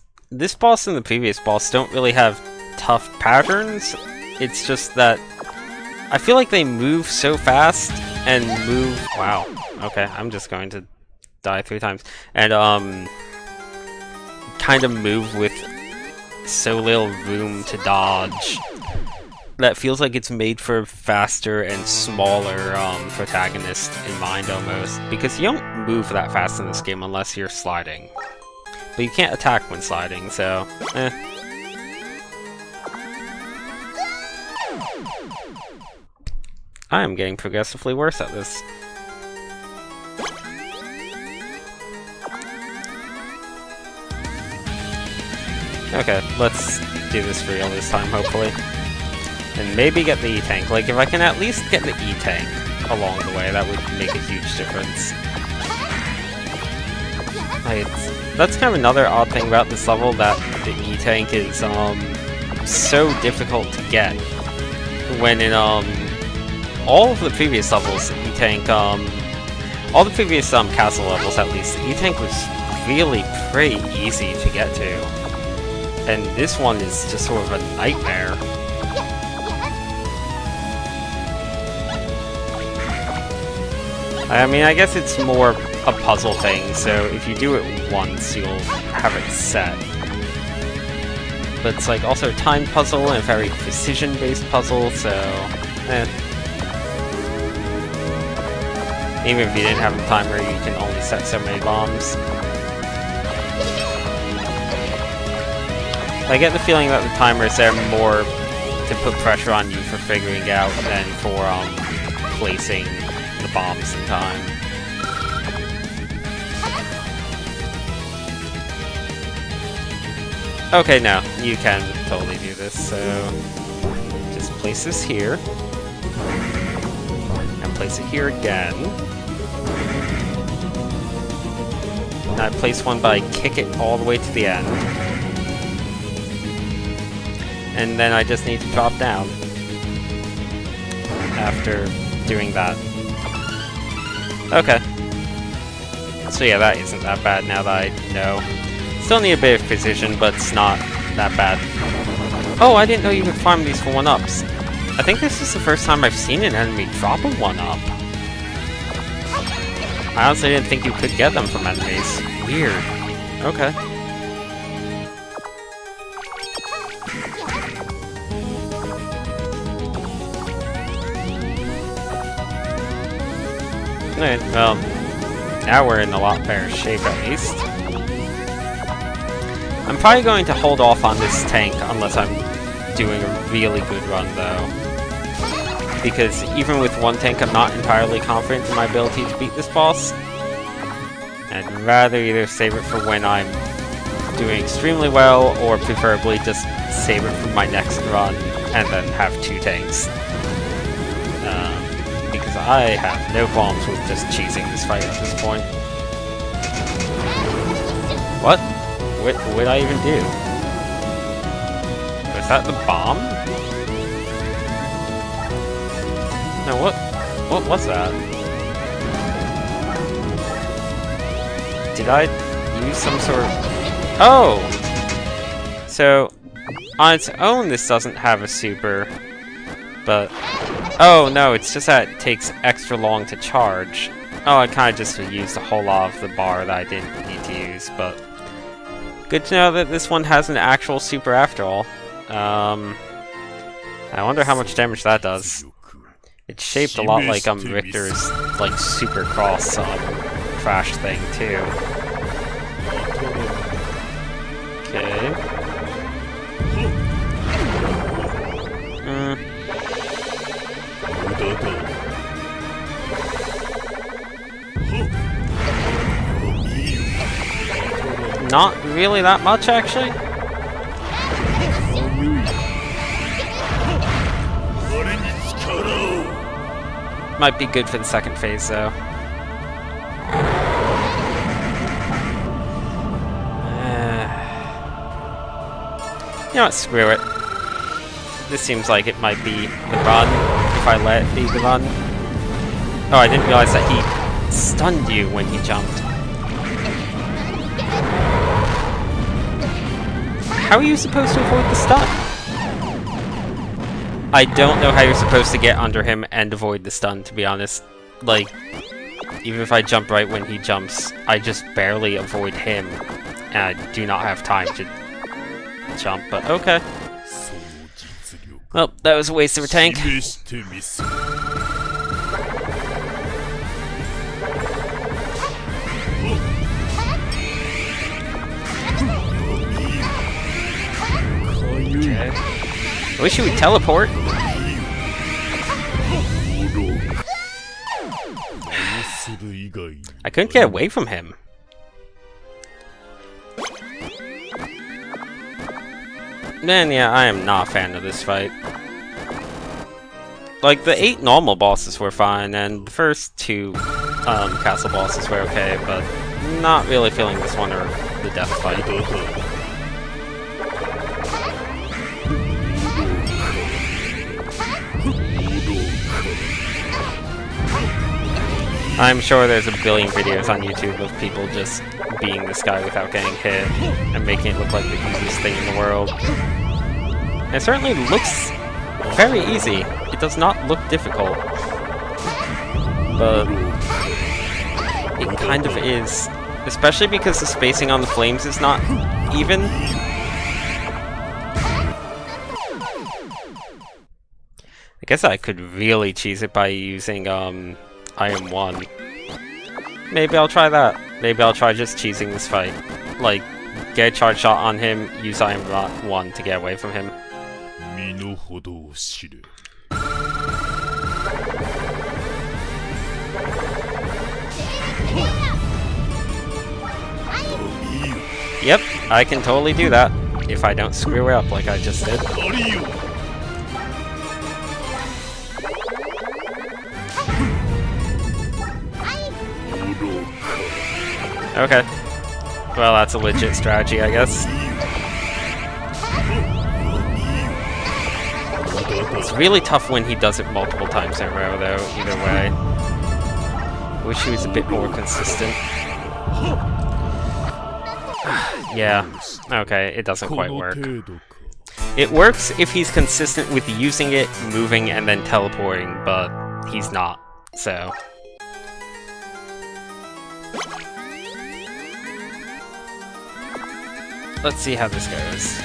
Speaker 1: boss and the previous boss don't really have tough patterns. It's just that I feel like they move so fast and move... Wow. Okay, I'm just going to die 3 times. And, kind of move with so little room to dodge. That feels like it's made for faster and smaller protagonist in mind, almost. Because you don't move that fast in this game unless you're sliding. But you can't attack when sliding, so... I am getting progressively worse at this. Okay, let's do this for real this time, hopefully. And maybe get the E-Tank. Like, if I can at least get the E-Tank along the way, that would make a huge difference. Like, that's kind of another odd thing about this level, that the E-Tank is, so difficult to get. When in, all of the previous levels, the E-Tank, all the previous, castle levels at least, the E-Tank was really pretty easy to get to. And this one is just sort of a nightmare. I mean, I guess it's more a puzzle thing, so if you do it once, you'll have it set. But it's like also a timed puzzle and a very precision-based puzzle, so... Even if you didn't have a timer, you can only set so many bombs. I get the feeling that the timer is there more to put pressure on you for figuring out than for placing the bombs in time. Okay, no, you can totally do this, so just place this here, and place it here again. And I place one by kick it all the way to the end. And then I just need to drop down after doing that. Okay. So yeah, that isn't that bad now that I know. Still need a bit of precision, but it's not that bad. Oh, I didn't know you could farm these for 1-ups. I think this is the first time I've seen an enemy drop a 1-up. I honestly didn't think you could get them from enemies. Weird. Okay. Alright, well, now we're in a lot better shape at least. I'm probably going to hold off on this tank unless I'm doing a really good run, though. Because even with one tank, I'm not entirely confident in my ability to beat this boss. I'd rather either save it for when I'm doing extremely well, or preferably just save it for my next run, and then have 2 tanks. Because I have no qualms with just cheesing this fight at this point. What? What would I even do? Was that the bomb? No, what was that? Did I use some sort of... Oh! So, on its own this doesn't have a super, but... Oh no, it's just that it takes extra long to charge. Oh, I kind of just used a whole lot of the bar that I didn't need to use, but... Good to know that this one has an actual super after all. I wonder how much damage that does. It's shaped a lot like Richter's like super cross crash thing too. Okay. not really that much, actually. Might be good for the second phase, though. You know what, screw it. This seems like it might be the run, if I let it be the run. Oh, I didn't realize that he stunned you when he jumped. How are you supposed to avoid the stun? I don't know how you're supposed to get under him and avoid the stun, to be honest. Like, even if I jump right when he jumps, I just barely avoid him. And I do not have time to jump, but okay. Well, that was a waste of a tank. Okay. I wish he would teleport. I couldn't get away from him. Man, yeah, I am not a fan of this fight. Like, the 8 normal bosses were fine, and the first 2 castle bosses were okay, but not really feeling this one or the death fight. I'm sure there's a billion videos on YouTube of people just beating this guy without getting hit and making it look like the easiest thing in the world. And it certainly looks very easy. It does not look difficult. But it kind of is. Especially because the spacing on the flames is not even. I guess I could really cheese it by using Iron 1. Maybe I'll try that. Maybe I'll try just cheesing this fight. Like, get a charge shot on him, use Iron 1 to get away from him. Yep, I can totally do that. If I don't screw it up like I just did. Okay. Well, that's a legit strategy, I guess. It's really tough when he does it multiple times in a row, though, either way. Wish he was a bit more consistent. Yeah. Okay, it doesn't quite work. It works if he's consistent with using it, moving, and then teleporting, but he's not, so... Let's see how this goes.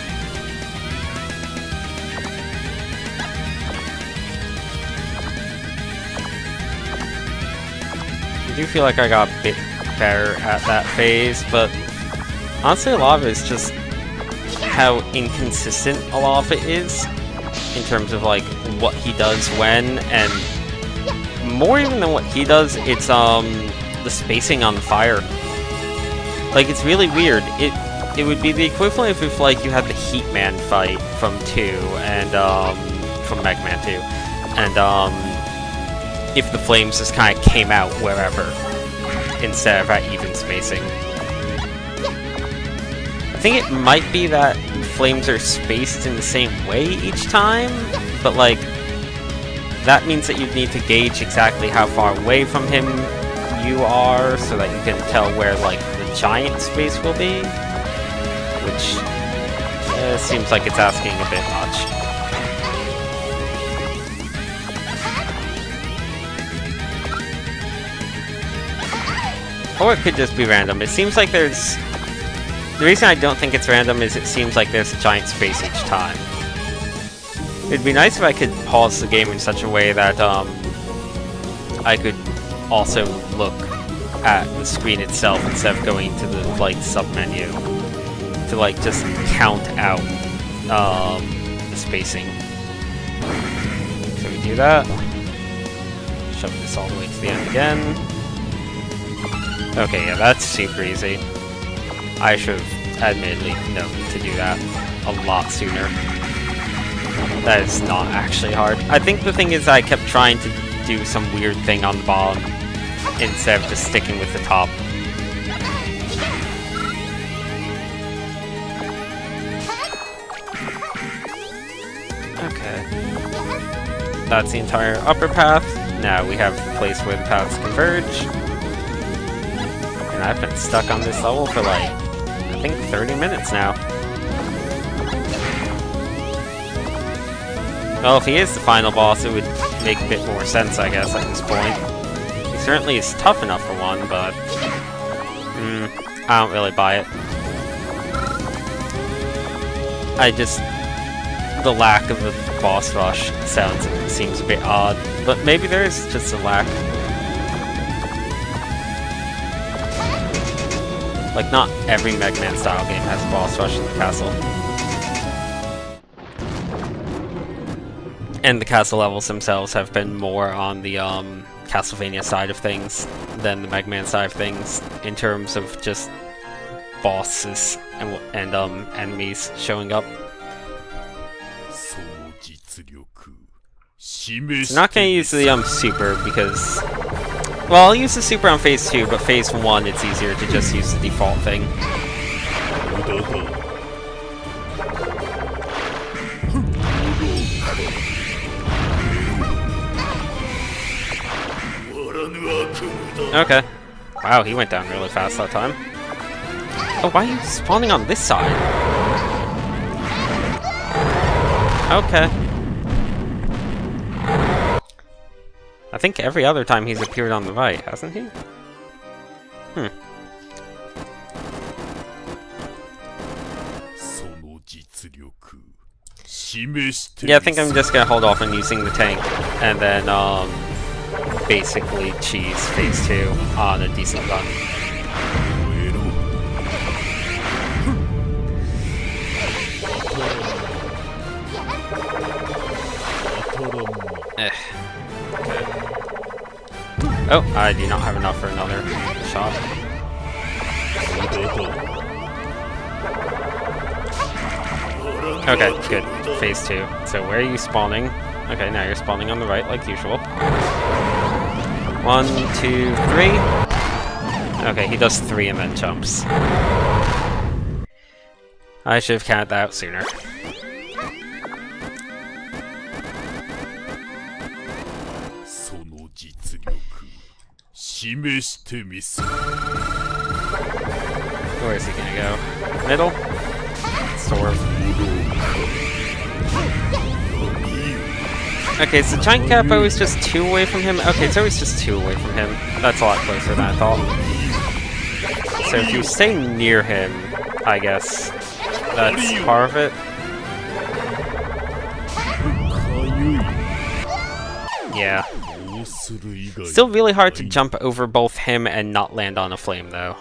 Speaker 1: I do feel like I got a bit better at that phase, but honestly a lot of it is just how inconsistent a lot of it is in terms of like what he does when, and more even than what he does, it's the spacing on the fire. Like, it's really weird. It would be the equivalent if like you had the Heat Man fight from 2 and from Mega Man 2, and if the flames just kind of came out wherever instead of at even spacing. I think it might be that flames are spaced in the same way each time, but like that means that you'd need to gauge exactly how far away from him you are so that you can tell where like the giant space will be. Which seems like it's asking a bit much. Or it could just be random. It seems like there's... The reason I don't think it's random is it seems like there's a giant space each time. It'd be nice if I could pause the game in such a way that I could also look at the screen itself instead of going to the like sub-menu. To like just count out the spacing. So we do that. Shove this all the way to the end again. Okay, yeah, that's super easy. I should have admittedly known to do that a lot sooner. That is not actually hard. I think the thing is I kept trying to do some weird thing on the bottom instead of just sticking with the top. Okay. That's the entire upper path. Now we have the place where the paths converge. And I've been stuck on this level for like, I think 30 minutes now. Well, if he is the final boss, it would make a bit more sense, I guess, at this point. He certainly is tough enough for one, but... I don't really buy it. The lack of a boss rush seems a bit odd, but maybe there is just a lack. Like, not every Mega Man style game has a boss rush in the castle. And the castle levels themselves have been more on the Castlevania side of things than the Mega Man side of things in terms of just bosses and enemies showing up. I'm not going to use the super because... Well, I'll use the super on phase 2, but phase 1 it's easier to just use the default thing. Okay. Wow, he went down really fast that time. Oh, why are you spawning on this side? Okay. I think every other time he's appeared on the right, hasn't he? Yeah, I think I'm just gonna hold off on using the tank, and then, basically cheese phase 2 on a decent run. Okay. Oh, I do not have enough for another shot. Okay, good. Phase 2. So where are you spawning? Okay, now you're spawning on the right like usual. 1, 2, 3. Okay, he does 3 and then jumps. I should have counted that out sooner. Where is he gonna go? Middle? Sort of. Okay, is the giant gap always just 2 away from him? Okay, it's always just 2 away from him. That's a lot closer than I thought. So if you stay near him, I guess that's part of it. Yeah. Still really hard to jump over both him and not land on a flame, though.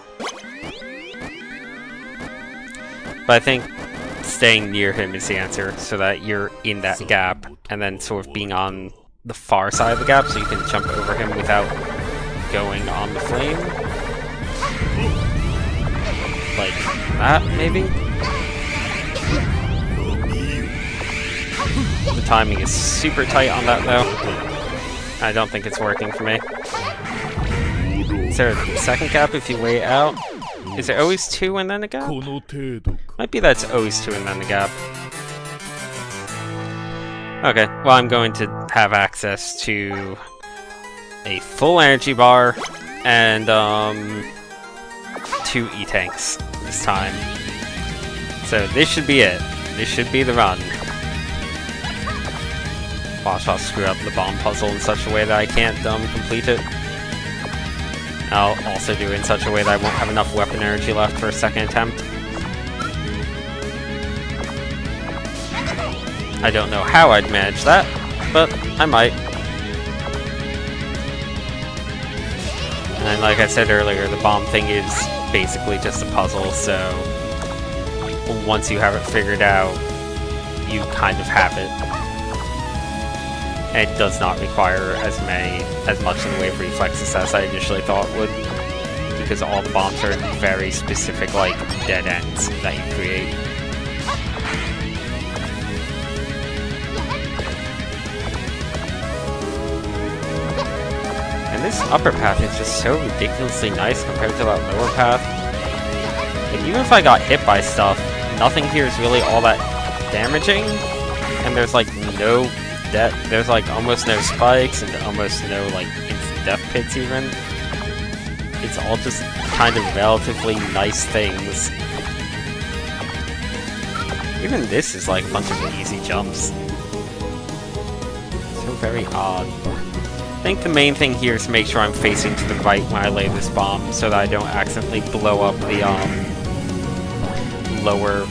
Speaker 1: But I think staying near him is the answer, so that you're in that gap, and then sort of being on the far side of the gap, so you can jump over him without going on the flame. Like that, maybe? The timing is super tight on that, though. I don't think it's working for me. Is there a second gap if you wait out? Is there always 2 and then a gap? Might be that's always 2 and then a gap. Okay, well I'm going to have access to a full energy bar and 2 E-tanks this time. So this should be it. This should be the run. Watch, I'll screw up the bomb puzzle in such a way that I can't complete it. I'll also do it in such a way that I won't have enough weapon energy left for a second attempt. I don't know how I'd manage that, but I might. And like I said earlier, the bomb thing is basically just a puzzle, so once you have it figured out, you kind of have it. And it does not require as much in the way of reflexes as I initially thought it would. because all the bombs are very specific, like, dead ends that you create. And this upper path is just so ridiculously nice compared to that lower path. Like, even if I got hit by stuff, nothing here is really all that damaging, and there's like no death. There's like almost no spikes and almost no like instant death pits even. It's all just kind of relatively nice things. Even this is like a bunch of easy jumps. So very odd. I think the main thing here is to make sure I'm facing to the right when I lay this bomb so that I don't accidentally blow up the lower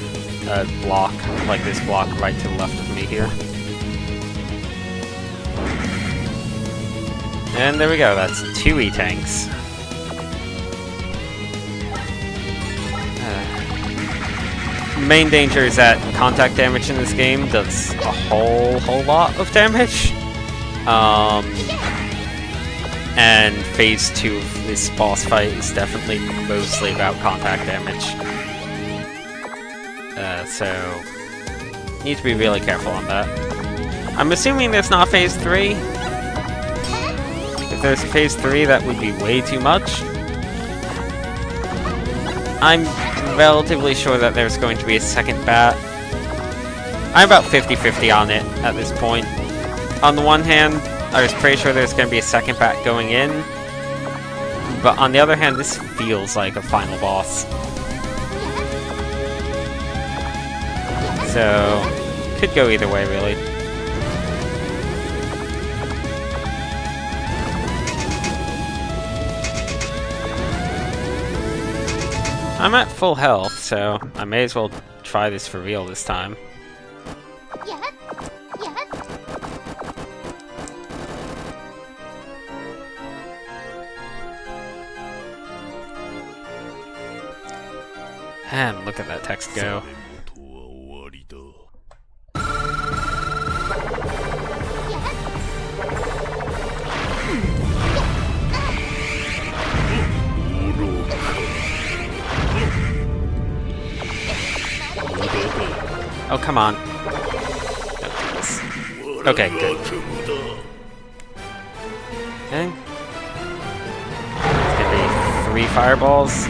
Speaker 1: block, like this block right to the left of me here. And there we go, that's 2 E-tanks. Main danger is that contact damage in this game does a whole lot of damage. And phase 2 of this boss fight is definitely mostly about contact damage. So need to be really careful on that. I'm assuming there's not phase 3. If there's a phase 3, that would be way too much. I'm relatively sure that there's going to be a second bat. I'm about 50-50 on it at this point. On the one hand, I was pretty sure there's going to be a second bat going in, but on the other hand, this feels like a final boss. So, could go either way, really. I'm at full health, so I may as well try this for real this time. And look at that text go. Oh, come on. Okay, good. Okay. It's gonna be 3 fireballs.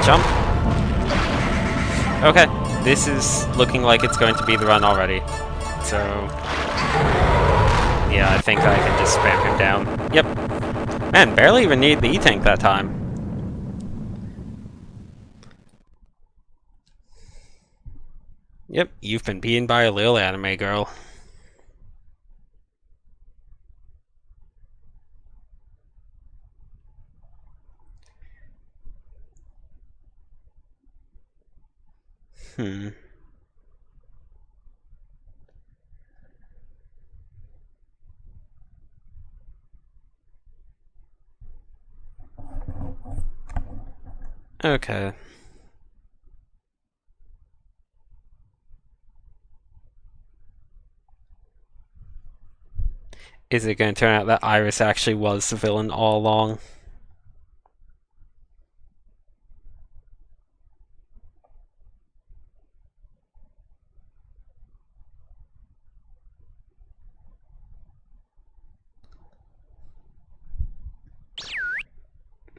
Speaker 1: Jump. Okay, this is looking like it's going to be the run already. So, yeah, I think I can just spam him down. Yep. Man, barely even need the E-tank that time. Yep, you've been beaten by a little anime girl. Okay. Is it going to turn out that Iris actually was the villain all along?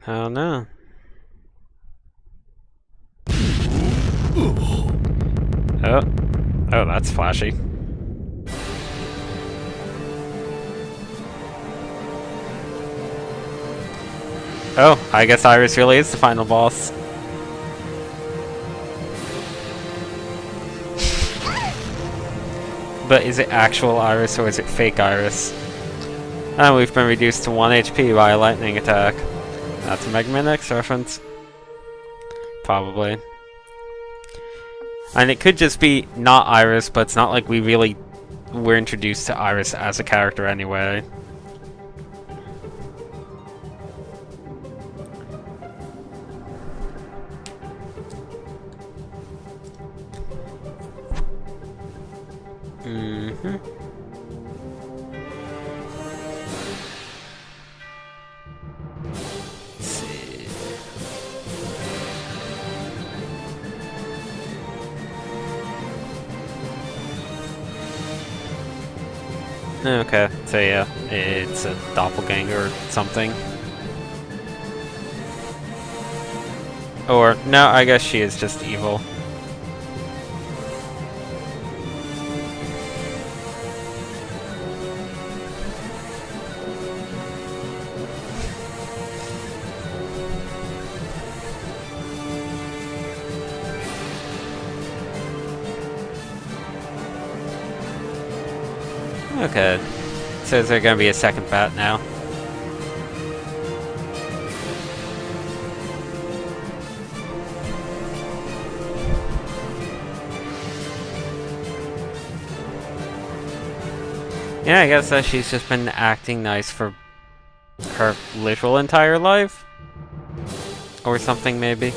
Speaker 1: I don't know. Oh, that's flashy. Oh, I guess Iris really is the final boss. But is it actual Iris or is it fake Iris? And we've been reduced to 1 HP by a lightning attack. That's a Mega Man X reference. Probably. And it could just be not Iris, but it's not like we really were introduced to Iris as a character anyway. Let's see. Okay, so yeah, it's a doppelganger or something. Or, no, I guess she is just evil. Okay, so is there gonna be a second bat now? Yeah, I guess that she's just been acting nice for her literal entire life? Or something, maybe?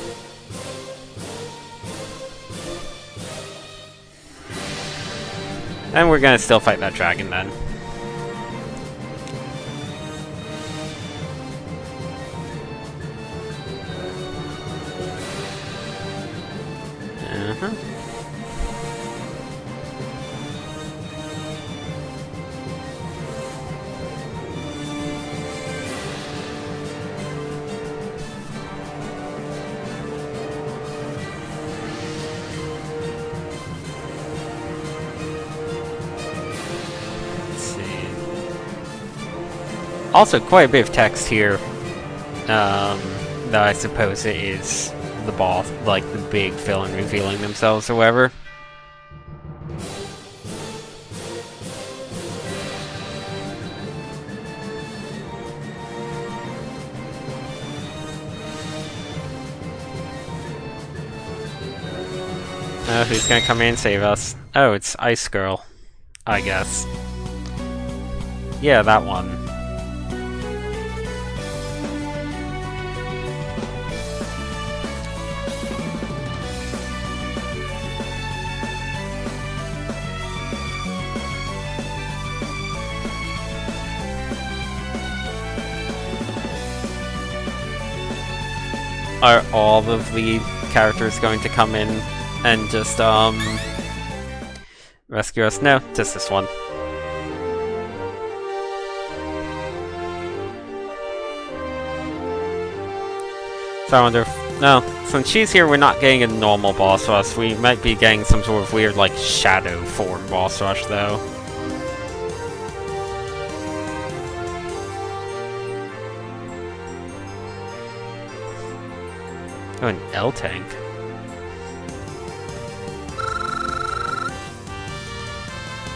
Speaker 1: And we're gonna still fight that dragon then. Uh-huh. Also, quite a bit of text here. That I suppose it is the boss, like the big villain revealing themselves or whatever. Who's gonna come in and save us? Oh, it's Ice Girl, I guess. Yeah, that one. Are all of the characters going to come in and just, rescue us? No, just this one. So I wonder if... No, since she's here, we're not getting a normal boss rush. We might be getting some sort of weird, like, shadow form boss rush, though. Oh, an L-tank.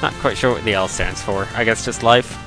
Speaker 1: Not quite sure what the L stands for. I guess just life.